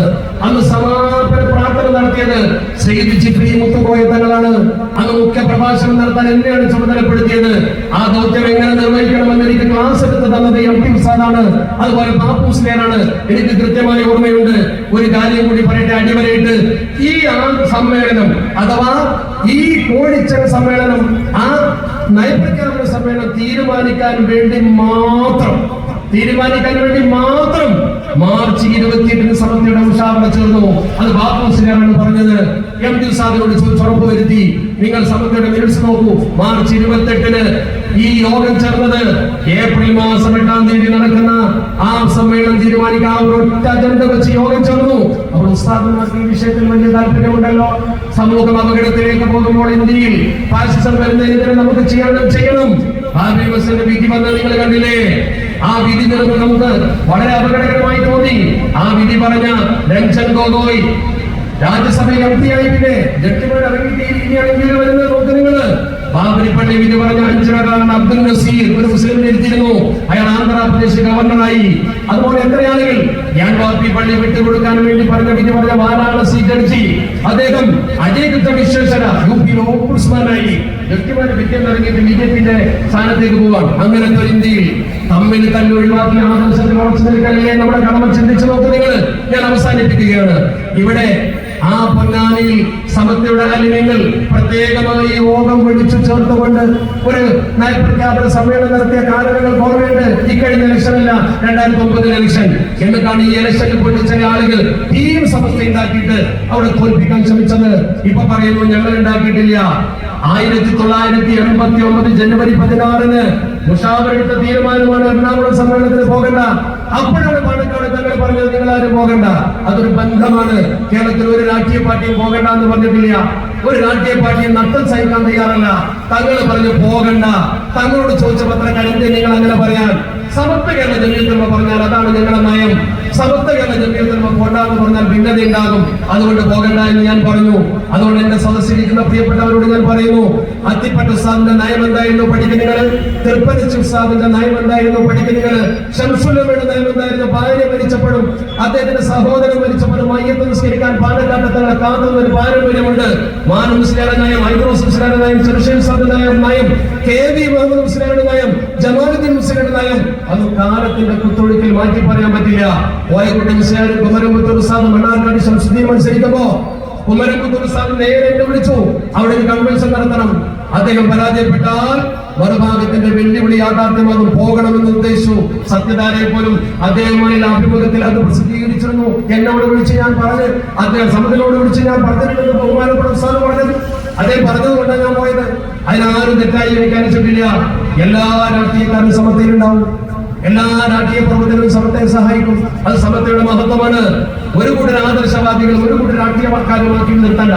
അന്ന് സമാപന പ്രാർത്ഥന നടത്തിയത് സയ്യിദ് ജിഫ്രി മുത്തുകോയ തങ്ങളാണ്. അന്ന് മുഖ്യ പ്രഭാഷണം നടത്താൻ എന്നെയാണ് ചുമതലപ്പെടുത്തിയത്. ആ ദൗത്യം എങ്ങനെ നിർവഹിക്കണമെന്ന് എനിക്ക് ക്ലാസ് എടുത്ത് തന്നത് എം ടി ഉസ്താദാണ്. അതുപോലെ ബാബു മുസ്ലിയാരാണ്. എനിക്ക് കൃത്യമായി ഓർമ്മയുണ്ട്. ഒരു കാര്യം കൂടി പറയട്ടെ അടിവരയിട്ട്, ഈ സമ്മേളനം അഥവാ ഈ കോഴിച്ചൻ സമ്മേളനം, ആ നയപ്രഖ്യാപന സമ്മേളനം തീരുമാനിക്കാൻ വേണ്ടി മാത്രം മാർച്ച് 28 സമത്തയുടെ മുഷാവറ ചേർന്നു. അത് ബാബു മുസ്ലിയാരാണ് പറഞ്ഞത്. എം ടി ഉസ്താദിനോട് ഉറപ്പ് വരുത്തി, നിങ്ങൾ സമത്തയുടെ മിനിറ്റ്സ് നോക്കൂ. മാർച്ച് 28 ഈ യോഗം ചേർന്നത് ഏപ്രിൽ മാസം 8-ാം തീയതി നടക്കുന്ന ആ സമ്മേളനം തീരുമാനിക്കാൻ ഒരൊറ്റ അജണ്ട വെച്ച് യോഗം ചേർന്നു. അപ്പോൾ ഉസ്താദുമാർക്ക് ഈ വിഷയത്തിൽ വലിയ താല്പര്യമുണ്ടല്ലോ. സമൂഹം അപകടത്തിലേക്ക് പോകുമ്പോൾ ഇന്ത്യയിൽ ഫാസിസം വരുന്നതിനെതിരെ നമുക്ക് ചെയ്യണം. ബാബരി മസ്ജിദിന്റെ വിധി വന്നത് നിങ്ങൾ കണ്ടില്ലേ? ആ വിധി നമുക്ക് വളരെ അപകടകരമായി തോന്നി. ആ വിധി പറഞ്ഞ രഞ്ജൻ ഗൊഗോയ് രാജ്യസഭയിൽ എംപിയായി. പിന്നെ ജഡ്ജിമാർ ഇറങ്ങിയിട്ട് വരുന്നത് നോക്ക് നിങ്ങള്. ബാബരി പള്ളി വിധി പറഞ്ഞ 5 അബ്ദുൽ നസീർ ഒരു മുസ്ലിമിനെ ഇരുത്തിയിരുന്നു. അയാൾ ആന്ധ്രാപ്രദേശ് ഗവർണറായി. അതുപോലെ എത്ര ആളുകൾ ജ്ഞാനവാപ്പി പള്ളി വിട്ടുകൊടുക്കാൻ വേണ്ടി പറഞ്ഞ വിധി പറഞ്ഞ വാരാണസി ജഡ്ജി, അദ്ദേഹം അജയ് വിശ്വേശ്വര യുപിയിൽ ഓംബുഡ്സ്മാനായി. ജഡ്ജിമാരെ വിദ്യം ഇറങ്ങിയിട്ട് ബിജെപിന്റെ സ്ഥാനത്തേക്ക് പോവാം. അങ്ങനത്തെ ഒരു ഇന്ത്യയിൽ തമ്മിൽ തന്നെ ഒഴിവാക്കി ആദർശത്തിൽ ഉറച്ചു നിൽക്കാനല്ലേ നമ്മുടെ കടമ? ചിന്തിച്ചു നോക്ക് നിങ്ങൾ. ഞാൻ അവസാനിപ്പിക്കുകയാണ്. ഇവിടെ ആ പൊന്നാനിയിൽ സമത്തയുടെ അലിനങ്ങൾ പ്രത്യേകമായി യോഗം വിളിച്ചു ചേർത്തുകൊണ്ട് ഒരു നയപ്രഖ്യാപന സമ്മേളനം നടത്തിയ കാരണങ്ങൾ ഓർമ്മയുണ്ട്. ഇക്കഴിഞ്ഞ ഇലക്ഷനല്ല, 2009 ഇലക്ഷൻ. എന്നിട്ടാണ് ഈ ഇലക്ഷനിൽ പോയിട്ട് ചില ആളുകൾ ടീം സമസ്ത ഉണ്ടാക്കിയിട്ട് അവിടെ തോൽപ്പിക്കാൻ ശ്രമിച്ചത്. ഇപ്പൊ പറയുന്നു ഞങ്ങൾ ഉണ്ടാക്കിയിട്ടില്ല. 1989 ജനുവരി 16 മുഷാവറ എടുത്ത തീരുമാനമാണ് എറണാകുളം സമ്മേളനത്തിന് പോകണ്ട. അപ്പോഴാണ് പാണക്കാട് തങ്ങൾ പറഞ്ഞത് നിങ്ങൾ ആരും പോകണ്ട, അതൊരു ബന്ധമാണ്. കേരളത്തിൽ ഒരു രാഷ്ട്രീയ പാർട്ടിയും പോകണ്ട എന്ന് പറഞ്ഞിട്ടില്ല. ഒരു രാഷ്ട്രീയ പാർട്ടിയും നട്ടം സഹിക്കാൻ തയ്യാറല്ല. തങ്ങൾ പറഞ്ഞു പോകണ്ട. തങ്ങളോട് ചോദിച്ച പത്രക്കാർ എന്തേ നിങ്ങൾ അങ്ങനെ പറയാൻ? സമത്വ കേരള ജംഇയ്യത്തുൽ ഉലമ പറഞ്ഞാൽ അതാണ് ഞങ്ങളുടെ നയം. സമത്വ കേരള ജംഇയ്യത്തുൽ ഉലമ പോകണ്ടെന്ന് പറഞ്ഞാൽ ഭിന്നത ഉണ്ടാകും. അതുകൊണ്ട് പോകണ്ട എന്ന് ഞാൻ പറഞ്ഞു. അതുകൊണ്ട് എന്റെ സദസ്സിലിരിക്കുന്ന പ്രിയപ്പെട്ടവരോട് ഞാൻ പറയുന്നു, അത്തിപ്പറ്റ ഉസ്താദിന്റെ നയം എന്തായിരുന്നു പഠിക്കുക നിങ്ങൾ. തിരുപ്പതി ഉസ്താദിന്റെ നയം എന്തായിരുന്നു പഠിക്കുക നിങ്ങൾ. ഷംസുലമയുടെ നയം എന്തായിരുന്നു. ഭാര്യ മരിച്ചപ്പോഴും അദ്ദേഹത്തിന്റെ സഹോദരൻ മരിച്ചപ്പോഴും മയ്യത്ത് നിസ്കരിക്കാൻ പാലക്കാട്ട് തങ്ങളെ കാത്തുന്ന ഒരു പാരമ്പര്യമുണ്ട്. മാനു മുസ്ലിയാരുടെ നയം, ഹൈദ്രോസ് മുസ്ലിയാരുടെ നയം, ചെറുശ്ശേരി ഉസ്താദിന്റെ നയം, KV മുഹമ്മദ് മുസ്ലിയാരുടെ നയം, ജമാലുദ്ദീൻ മുസ്ലിയാരുടെ നയം. അത് കാലത്തിന്റെ കുത്തൊഴുക്കിൽ മാറ്റി പറയാൻ പറ്റില്ല. കോയക്കുട്ടി മുസ്ലിയാരും കുമരംപുത്തൂർ ഉസ്താദ് മണ്ണാർക്കാട് ശംസുദ്ദീൻ മത്സരിക്കുമ്പോ കുമരംപുത്തൂർ ഉസ്താദ് നേരെ വിളിച്ചു, അവിടെ ഒരു കൺവെൻഷൻ നടത്തണം. അദ്ദേഹം പരാജയപ്പെട്ടാൽ മറുഭാഗത്തിന്റെ വെല്ലുവിളി യാഥാർത്ഥ്യമാകും പോകണമെന്ന് ഉദ്ദേശിച്ചു. സത്യധാരയെ പോലും അദ്ദേഹമായുള്ള അഭിമുഖത്തിൽ അത് പ്രസിദ്ധീകരിച്ചിരുന്നു. എന്നോട് വിളിച്ച് ഞാൻ പറഞ്ഞ് അദ്ദേഹം സമത്തിനോട് വിളിച്ച് ഞാൻ പറഞ്ഞിട്ടുണ്ടെന്ന് ബഹുമാനപ്പെട്ട ഉസ്താദ് പറഞ്ഞത്. അദ്ദേഹം പറഞ്ഞതുകൊണ്ടാണ് ഞാൻ പോയത്. അതിനാരും തെറ്റായി എനിക്ക് അനുസരിച്ചില്ല. എല്ലാ രാഷ്ട്രീയക്കാരും സമത്തയിലുണ്ടാവും. എല്ലാ രാഷ്ട്രീയ പ്രവർത്തനവും സമത്തെ സഹായിക്കും. അത് സമത്തയുടെ മഹത്വമാണ്. ഒരു കൂട്ടർ ആദർശവാദികൾ ഒരു കൂട്ടർ രാഷ്ട്രീയക്കാരുമാക്കി നിർത്തണ്ട.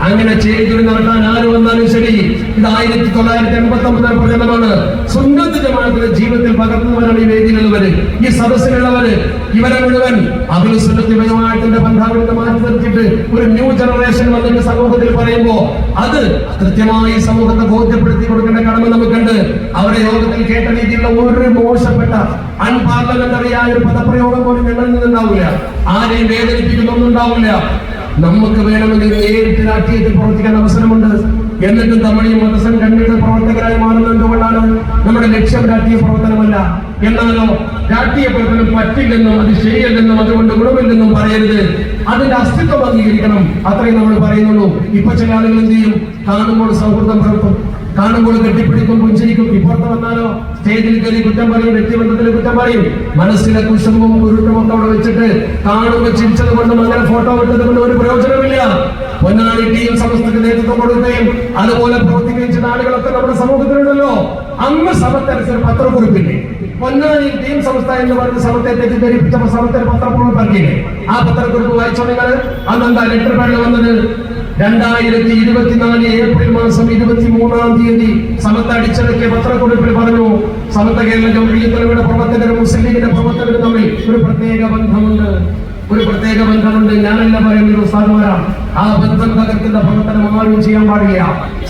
അങ്ങനെ ചെയ്തു നടത്താൻ ആര് വന്നാലും ശരി. ഇത് 1989 പ്രചരണമാണ്. സുന്നത്ത് ജമാഅത്തിന്റെ ജീവിതത്തിൽ പകർന്നവരാണ് ഈ വേദിയിലുള്ളവര്, ഈ സദസ്സിലുള്ളവര്. ഇവരെ മുഴുവൻ അഹ്ലു സുന്നത്തി വൽ ജമാഅത്തിന്റെ ബന്ധാവിനെ മാറ്റി നിർത്തിയിട്ട് ഒരു ന്യൂ ജനറേഷൻ വന്നിട്ട് സമൂഹത്തിൽ പറയുമ്പോ അത് കൃത്യമായി സമൂഹത്തെ ബോധ്യപ്പെടുത്തി കൊടുക്കേണ്ട കടമ നമുക്കുണ്ട്. അവരെ യോഗത്തിൽ കേട്ട രീതിയിലുള്ള ഒരു മോശപ്പെട്ട അൺപാർലമെന്ററിയായ ഒരു പദപ്രയോഗം പോലും ഞങ്ങളിൽ നിന്നുണ്ടാവില്ല. ആരെയും വേദനിപ്പിക്കുന്നൊന്നും ഉണ്ടാവില്ല. നമുക്ക് വേണമെങ്കിൽ നേരിട്ട് രാഷ്ട്രീയത്തിൽ പ്രവർത്തിക്കാൻ അവസരമുണ്ട്. എന്നിട്ടും നമ്മൾ ഈ മതസംഘടനയുടെ പ്രവർത്തകരായി മാറുന്നത് എന്തുകൊണ്ടാണ്? നമ്മുടെ ലക്ഷ്യം രാഷ്ട്രീയ പ്രവർത്തനമല്ല. എന്നാലോ രാഷ്ട്രീയ പ്രവർത്തനം പറ്റില്ലെന്നും അത് ശരിയല്ലെന്നും അതുകൊണ്ട് ഗുണമില്ലെന്നും പറയരുത്. അതിന്റെ അസ്തിത്വം അംഗീകരിക്കണം. അത്രയും നമ്മൾ പറയുന്നുള്ളൂ. ഇപ്പൊ ചില ആളുകൾ എന്ത് ചെയ്യും? കാണുമ്പോൾ സൗഹൃദം പുലർത്തും, കാണുമ്പോൾ കെട്ടിപ്പിടിക്കും, പുഞ്ചിരിക്കും. ഇപ്പുറത്ത് വന്നാലോ സ്റ്റേജിൽ കയറി കുറ്റം പറയും, വ്യക്തിബന്ധത്തിൽ കുറ്റം പറയും. മനസ്സിലെ കുശുമ്പും ഉരുട്ടുമൊക്കെ അവിടെ വെച്ചിട്ട് കാണുമ്പോൾ ചിരിച്ചത് കൊണ്ടും അങ്ങനെ ഫോട്ടോ വിട്ടത് കൊണ്ടും ഒരു പ്രയോജനമില്ല. പൊന്നാനി ടീം സമസ്തക്ക് നേതൃത്വം കൊടുക്കുകയും അതുപോലെ പ്രവർത്തിക്കുകയും ചെയ്ത ആളുകളൊക്കെ നമ്മുടെ സമൂഹത്തിലുണ്ടല്ലോ. അന്ന് സമത്തനുസരിച്ച് പത്രക്കുറിപ്പില്ലേ? പൊന്നാനി ടീം സമസ്ത എന്ന് പറഞ്ഞ സമത്തെ തെറ്റിദ്ധരിപ്പിച്ചപ്പോൾ സമത്തെ പത്രക്കുറിപ്പ് ഇറക്കിയില്ലേ? ആ പത്രക്കുറിപ്പ് വായിച്ചോ നിങ്ങൾ? അന്നെന്താ ലെറ്റർ പാഡിൽ വന്നത്? 2024 ഏപ്രിൽ മാസം 23-ാം തീയതി സമത്ത അടിച്ചിറക്കിയ പത്രക്കുറിപ്പിൽ പറഞ്ഞു, സമത്ത കേരള ജംഇയ്യത്തുലമയുടെ പ്രവർത്തകരും മുസ്ലിം ലീഗിന്റെ പ്രവർത്തകരും തമ്മിൽ ഒരു പ്രത്യേക ബന്ധമുണ്ട്. ഞാനല്ല പറയുന്നത്, ഉസ്താദുമാരാണ്. ആ ബന്ധം തകർക്കുന്ന പ്രവർത്തനം ആരും ചെയ്യാൻ പാടില്ല.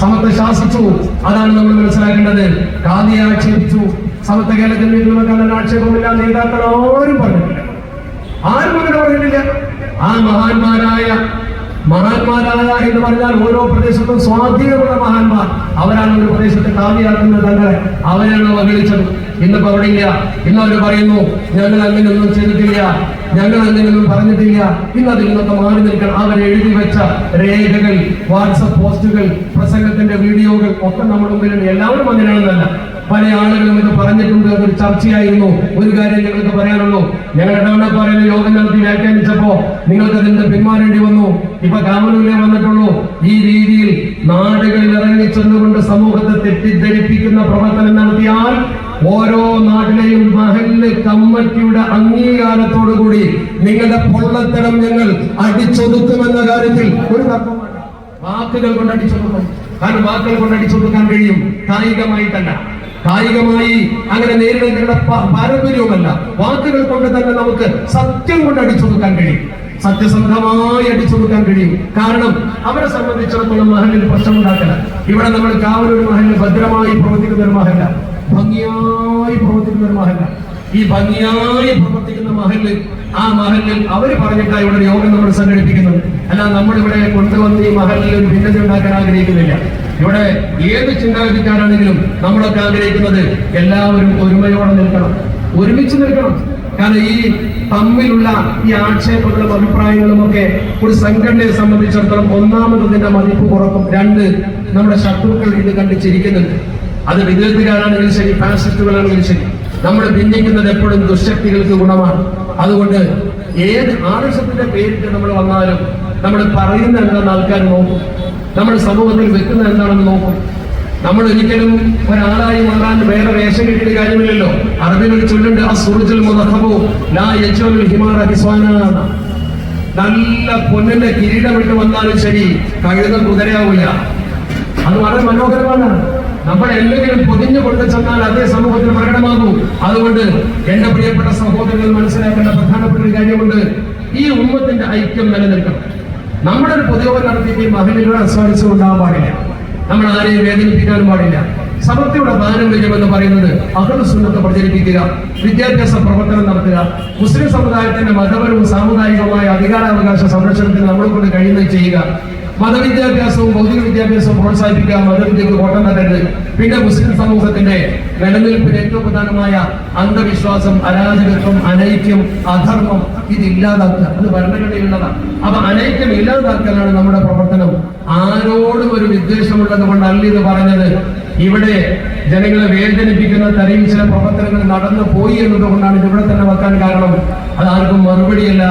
സമത്ത ശാസിച്ചു. അതാണ് നമ്മൾ മനസ്സിലാക്കേണ്ടത്. ഗാന്ധിയെ ആക്ഷേപിച്ചു. സമത്ത കേരള ജംഇയ്യത്തുലമയുടെ ആക്ഷേപമില്ല. നേതാക്കൾ ആരും പറഞ്ഞിട്ടില്ല. ആ മഹാന്മാരായ എന്ന് പറഞ്ഞാൽ ഓരോ പ്രദേശത്തും സ്വാധീനമുള്ള മഹാന്മാർ, അവരാണ് ഒരു പ്രദേശത്ത് കാവ്യാക്കുന്നത്. തങ്ങളെ അവരാണ് അവഗണിച്ചത്. ഇന്നിപ്പോ അവിടെ ഇല്ല. ഇന്നവര് പറയുന്നു ഞങ്ങൾ അങ്ങനെയൊന്നും ചെയ്തിട്ടില്ല, ഞങ്ങൾ അങ്ങനെയൊന്നും പറഞ്ഞിട്ടില്ല. ഇന്ന് അതിൽ നിന്നൊക്കെ മാറി നിൽക്കണം. അവരെഴുതി വെച്ച രേഖകൾ, വാട്സപ്പ് പോസ്റ്റുകൾ, പ്രസംഗത്തിന്റെ വീഡിയോകൾ ഒക്കെ നമ്മുടെ മുമ്പിലുണ്ട്. എല്ലാവരും അങ്ങനെയാണെന്നല്ല, പല ആളുകളും ഇത് പറഞ്ഞിട്ടുണ്ട്. അതൊരു ചർച്ചയായിരുന്നു. ഒരു കാര്യം ഞങ്ങൾക്ക് പറയാനുള്ളൂ. ഞങ്ങളുടെ ഡെവലപ്പറിൽ യോഗം നടത്തി വ്യാഖ്യാനിച്ചപ്പോ നിങ്ങൾക്ക് അതിന്റെ പിന്മാറേണ്ടി വന്നു. ഇപ്പൊ കാമനൂരിലെ വന്നിട്ടുള്ളൂ. ഈ രീതിയിൽ നാടുകളിൽ ഇറങ്ങിച്ചെന്നുകൊണ്ട് സമൂഹത്തെ തെറ്റിദ്ധരിപ്പിക്കുന്ന പ്രവർത്തനം നടത്തിയാൽ ഓരോ നാട്ടിലെയും മഹല്ല് കമ്മിറ്റിയുടെ അംഗീകാരത്തോടുകൂടി നിങ്ങളുടെ പൊള്ളത്തരം ഞങ്ങൾ അടിച്ചൊതുക്കുമെന്ന കാര്യത്തിൽ ഒരു തർക്കമാണ്. വാക്കുകൾ കൊണ്ട് അടിച്ചൊതുക്കും. കാരണം വാക്കുകൾ കൊണ്ട് അടിച്ചൊതുക്കാൻ കഴിയും, കായികമായിട്ടല്ല. കായികമായി അങ്ങനെ നേരിടുന്ന പാരമ്പര്യവുമല്ല. വാക്കുകൾ കൊണ്ട് തന്നെ നമുക്ക് സത്യം കൊണ്ട് അടിച്ചൊതുക്കാൻ കഴിയും, സത്യസന്ധമായി അടിച്ചൊതുക്കാൻ കഴിയും. കാരണം അവരെ സംബന്ധിച്ചിടത്തോളം മഹലിൽ പ്രശ്നമുണ്ടാക്കല. ഇവിടെ നമ്മൾ കാവലൊരു മഹലിൽ ഭദ്രമായി പ്രവർത്തിക്കുന്ന ഒരു മഹല്ല, ഭംഗിയായി പ്രവർത്തിക്കുന്ന ഒരു മഹല്ല. ഈ ഭംഗിയായി പ്രവർത്തിക്കുന്ന മഹലിൽ, ആ മഹലിൽ അവര് പറഞ്ഞിട്ടാണ് ഇവിടെ യോഗം നമ്മൾ സംഘടിപ്പിക്കുന്നത്. അല്ല നമ്മളിവിടെ കൊണ്ടുവന്ന് ഈ മഹലിൽ ഒരു ഭിന്നത ഉണ്ടാക്കാൻ ആഗ്രഹിക്കുന്നില്ല. ഇവിടെ ഏത് ചിന്താഗതിക്കാരാണെങ്കിലും നമ്മളൊക്കെ ആഗ്രഹിക്കുന്നത് എല്ലാവരും ഒരുമയോടെ നിൽക്കണം, ഒരുമിച്ച് നിൽക്കണം. കാരണം ഈ തമ്മിലുള്ള ഈ ആക്ഷേപങ്ങളും അഭിപ്രായങ്ങളും ഒക്കെ ഒരു സംഘടനയെ സംബന്ധിച്ചിടത്തോളം ഒന്നാമത് ഇതിന്റെ മതിപ്പ് കുറക്കും. രണ്ട്, നമ്മുടെ ശത്രുക്കൾ ഇത് കണ്ട് ചിരിക്കുന്നുണ്ട്. അത് വിദ്യാർത്ഥികളാണെങ്കിലും ശരി, ഫാസിസ്റ്റുകളാണെങ്കിലും ശരി, നമ്മൾ ഭിന്നിക്കുന്നത് എപ്പോഴും ദുശക്തികൾക്ക് ഗുണമാണ്. അതുകൊണ്ട് ഏത് ആദർശത്തിന്റെ പേരിട്ട് നമ്മൾ വന്നാലും നമ്മൾ പറയുന്ന എന്താണെന്ന് ആൾക്കാർ നോക്കും, നമ്മൾ സമൂഹത്തിൽ വെക്കുന്ന എന്താണെന്ന് നോക്കും. നമ്മൾ ഒരിക്കലും ഒരാളായി മാറാൻ വേറെ വേഷം കിട്ടിയ കാര്യമില്ലല്ലോ. അറബികൾ ചൊല്ലുണ്ട്, നല്ല പൊന്നിന്റെ കിരീടമിട്ട് വന്നാലും ശരി കഴുത കുതിരയാവില്ല. അത് വളരെ മനോഹരമാണ്. നമ്മൾ എന്തെങ്കിലും പൊതിഞ്ഞു കൊണ്ടു ചെന്നാൽ അതേ സമൂഹത്തിൽ പ്രകടമാകൂ. അതുകൊണ്ട് എന്റെ പ്രിയപ്പെട്ട സഹോദരങ്ങൾ മനസ്സിലാക്കേണ്ട പ്രധാനപ്പെട്ട ഒരു കാര്യമുണ്ട്. ഈ ഉമ്മത്തിന്റെ ഐക്യം നിലനിൽക്കണം. നമ്മുടെ ഒരു പൊതുയോഗം നടത്തിയിട്ട് ഈ മഹലിലൂടെ അസ്വാദിച്ചു കൊണ്ടാകാൻ പാടില്ല. നമ്മൾ ആരെയും വേദനിപ്പിക്കാനും പാടില്ല. സമത്വയുടെ പാരമ്പര്യം എന്ന് പറയുന്നത് അഹ്ലു സുന്നത്ത് പ്രചരിപ്പിക്കുക, വിദ്യാഭ്യാസ പ്രവർത്തനം നടത്തുക, മുസ്ലിം സമുദായത്തിന്റെ മതപരവും സാമുദായികമായ അധികാരാവകാശ സംരക്ഷണത്തിന് നമ്മളെ കൊണ്ട് കഴിയുന്നത് ചെയ്യുക, മതവിദ്യാഭ്യാസവും ഭൗതിക വിദ്യാഭ്യാസവും പ്രോത്സാഹിപ്പിക്കുക, മതവിദ്യക്ക് കോട്ടം തട്ടരുത്. പിന്നെ മുസ്ലിം സമൂഹത്തിന്റെ നിലനിൽപ്പിന് ഏറ്റവും പ്രധാനമായ അന്ധവിശ്വാസം, അരാജകത്വം, അനൈക്യം, അധർമ്മം ഇത് ഇല്ലാതാക്കുക. അത് ഭരണഘടനയുള്ളതാണ്. അപ്പൊ അനൈക്യം ഇല്ലാതാക്കലാണ് നമ്മുടെ പ്രവർത്തനം. ആരോടും ഒരു വിദ്വേഷമുള്ളത് കൊണ്ടല്ല ഇത് പറഞ്ഞത്. ഇവിടെ ജനങ്ങളെ വേദനിപ്പിക്കുന്ന തരയിൽ ചില പ്രവർത്തനങ്ങൾ നടന്നു പോയി എന്നതുകൊണ്ടാണ് ഇത് ഇവിടെ തന്നെ വെക്കാൻ കാരണം. അതാർക്കും മറുപടിയല്ല,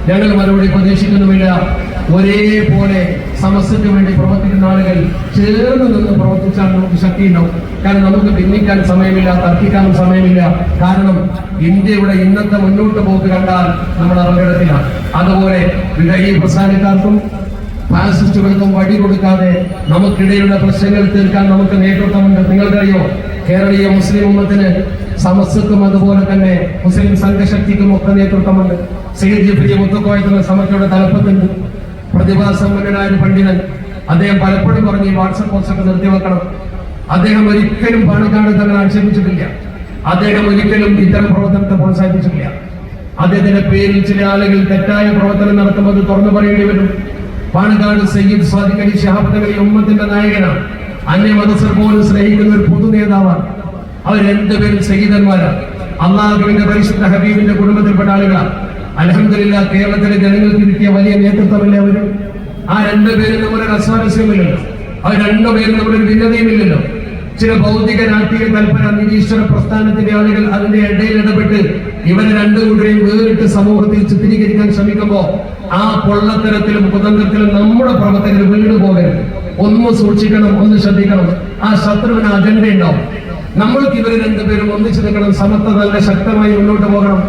ഞങ്ങൾ മറുപടി പ്രതീക്ഷിക്കുന്നുമില്ല. ഒരേപോലെ സമസ്യക്ക് വേണ്ടി പ്രവർത്തിക്കുന്ന ആളുകൾ ചേർന്ന് നിന്ന് പ്രവർത്തിച്ചാൽ നമുക്ക് ശക്തിയുണ്ടാവും. കാരണം നമുക്ക് ഭിന്നിക്കാൻ സമയമില്ല, തർക്കിക്കാനും സമയമില്ല. കാരണം ഇന്ത്യയുടെ ഇന്നത്തെ മുന്നോട്ട് പോക്ക് കണ്ടാൽ നമ്മൾ അപകടത്തിലാണ്. അതുപോലെ ഈ പ്രസ്ഥാനക്കാർക്കും ഫാസിസ്റ്റുകൾക്കും വടി കൊടുക്കാതെ നമുക്കിടയിലുള്ള പ്രശ്നങ്ങൾ തീർക്കാൻ നമുക്ക് നേതൃത്വമുണ്ട്. നിങ്ങൾക്കറിയോ, കേരളീയ മുസ്ലിം ഉമ്മത്തിന് സമസ്യക്കും അതുപോലെ തന്നെ മുസ്ലിം സംഘശക്തിക്കും ഒക്കെ നേതൃത്വമുണ്ട്. സയ്യിദ് ജിഫ്രി മുത്തക്കോയ സമസ്യയുടെ തലപ്പത്തുണ്ട്. പ്രതിഭാസമ്പന്നനായ ഒരു പണ്ഡിതൻ, അദ്ദേഹം പലപ്പോഴും പറഞ്ഞ് ഈ വാട്സപ്പ് പോസ്റ്റൊക്കെ നിർത്തിവെക്കണം. അദ്ദേഹം ഒരിക്കലും പാണക്കാട് തങ്ങൾ ആക്ഷേപിച്ചിട്ടില്ല. അദ്ദേഹം ഒരിക്കലും ഇത്തരം പ്രവർത്തനത്തെ പ്രോത്സാഹിപ്പിച്ചിട്ടില്ല. അദ്ദേഹത്തിന്റെ പേരിൽ ചില ആളുകൾ തെറ്റായ പ്രവർത്തനം നടത്തുമ്പോൾ അത് തുറന്നു പറയേണ്ടി വരും. പാണക്കാട് സയ്യിദ് സ്വാദിഖ് അലി ശിഹാബ് തങ്ങൾ ഈ ഉമ്മത്തിന്റെ നായകനാണ്. അന്യമതസ്ഥർ പോലും സ്നേഹിക്കുന്ന ഒരു പൊതു നേതാവാണ്. അവർ രണ്ടുപേരും സയ്യിദന്മാരാണ്. അള്ളാഹുവിന്റെ പരിശുദ്ധ ഹബീബിന്റെ കുടുംബത്തിൽപ്പെട്ട ആളുകളാണ്. അൽഹംദുലില്ലാഹ് കേരളത്തിലെ ജനങ്ങൾക്ക് കിട്ടിയ വലിയ നേതൃത്വമല്ലേ അവരും. ആ രണ്ടുപേരും നമ്മുടെ അസ്വാരസ്യമില്ലല്ലോ, അവർ രണ്ടുപേരും നമ്മുടെ ഭിന്നതയുമില്ലല്ലോ. ചില ഭൗതിക രാഷ്ട്രീയ തൽപര നിരീശ്വര പ്രസ്ഥാനത്തിന്റെ ആളുകൾ അതിന്റെ ഇടയിൽ ഇടപെട്ട് ഇവരെ രണ്ടുകൂട്ടരെയും വേറിട്ട് സമൂഹത്തിൽ ചിത്രീകരിക്കാൻ ശ്രമിക്കുമ്പോ ആ പൊള്ളത്തരത്തിലും കുതന്ത്രത്തിലും നമ്മുടെ പ്രവർത്തകർ വീണ് പോകരുത്. ഒന്ന് സൂക്ഷിക്കണം, ഒന്ന് ശ്രദ്ധിക്കണം. ആ ശത്രുവിന് അജണ്ട ഉണ്ടാവും. നമ്മൾക്ക് ഇവർ രണ്ടുപേരും ഒന്നിച്ചു നിൽക്കണം. സമത്വ നല്ല ശക്തമായി മുന്നോട്ട് പോകണം.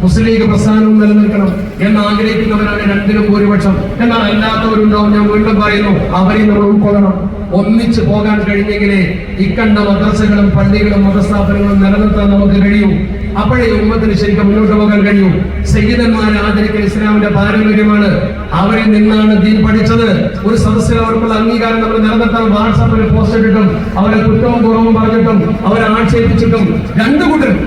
മുസ്ലിം ലീഗ് പ്രസ്ഥാനവും നിലനിൽക്കണം എന്ന് ആഗ്രഹിക്കുന്നവരാണ് രണ്ടിലും ഭൂരിപക്ഷം. എന്നാൽ അല്ലാത്തവരുണ്ടാവും. ഞാൻ വീണ്ടും പറയുന്നു, അവരെയും നമ്മൾ ഉൾക്കൊള്ളണം. ഒന്നിച്ചു പോകാൻ കഴിഞ്ഞെങ്കിലേ ഇക്കണ്ട മദ്രസകളും പള്ളികളും മതസ്ഥാപനങ്ങളും നിലനിർത്താൻ നമുക്ക് കഴിയും. അപ്പോഴേ ഉമ്മത്തിന് ശരിക്കും മുന്നോട്ട് പോകാൻ കഴിയും. സയ്യിദന്മാരെ ആദരിക്കൽ ഇസ്ലാമിന്റെ പാരമ്പര്യമാണ്. അവരിൽ നിന്നാണ് ദീൻ പഠിച്ചത്. ഒരു സദസ്സിൽ അവർക്കുള്ള അംഗീകാരം നമ്മൾ നിലനിർത്താൻ വാട്സാപ്പിൽ പോസ്റ്റ് ഇട്ടിട്ടും അവരെ കുറ്റവും കുറവും പറഞ്ഞിട്ടും അവരെ ആക്ഷേപിച്ചിട്ടും രണ്ടുകൂട്ടരും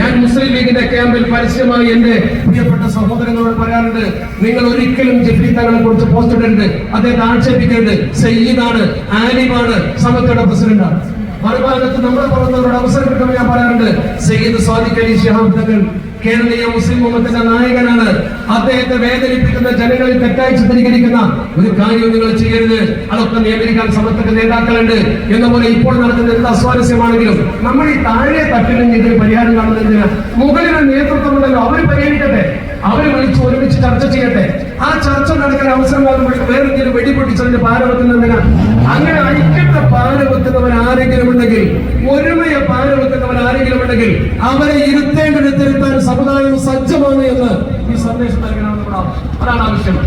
ഞാൻ മുസ്ലിം ലീഗിന്റെ ക്യാമ്പിൽ പരസ്യമായി എന്റെ പ്രിയപ്പെട്ട സഹോദരങ്ങളോട് പറയാറുണ്ട്, നിങ്ങൾ ഒരിക്കലും ജിഫ്രി തങ്ങളെ കുറിച്ച് പോസ്റ്റ് ഇടരുത്, അദ്ദേഹത്തെ ആക്ഷേപിക്കരുത്. സയ്യിദാണ്, ആലിമാണ്, സമത്വയുടെ പ്രസിഡന്റാണ്. മറുഭാഗത്ത് നമ്മുടെ പ്രവർത്തകരോട് അവസരം കിട്ടുമ്പോൾ ഞാൻ പറയാറുണ്ട്, സയ്യിദ് സ്വാദിഖ് അലി ശിഹാബ് തങ്ങൾ കേരളീയ മുസ്ലിം ഉമ്മത്തിന്റെ നായകനാണ്. അദ്ദേഹത്തെ വേദനിപ്പിക്കുന്ന ജനങ്ങളിൽ തെറ്റായി ചിത്രീകരിക്കുന്ന ഒരു കാര്യവും നിങ്ങൾ ചെയ്യരുത്. അതൊക്കെ നിയന്ത്രിക്കാൻ സമത്വ നേതാക്കളുണ്ട് എന്ന പോലെ ഇപ്പോൾ നടക്കുന്ന എന്ത് അസ്വാരസ്യമാണെങ്കിലും നമ്മൾ ഈ താഴെ തട്ടിലും ഇതിന് പരിഹാരം കാണുന്നതിന് മുകളിലെ നേതൃത്വമുണ്ടല്ലോ, അവർ പരിഹരിക്കട്ടെ. അവരെ വിളിച്ച് ഒരുമിച്ച് ചർച്ച ചെയ്യട്ടെ. ആ ചർച്ച നടക്കാൻ അവസരം കാണുമ്പോഴേക്കും വേറെ എന്തെങ്കിലും വെടിപൊട്ടിച്ചതിന്റെ പാരവെക്കുന്നതിന് അങ്ങനെ ഐക്യത്തെ പാരവെക്കുന്നവൻ ആരെങ്കിലും ഉണ്ടെങ്കിൽ, ഒരുമയെ പാരവെക്കുന്നവൻ ആരെങ്കിലും ഉണ്ടെങ്കിൽ അവരെ ഇരുത്തേണ്ടിരുത്താൻ സമുദായം സജ്ജമാണ് എന്ന് ഈ സന്ദേശം നൽകണം. അതാണ് ആവശ്യം.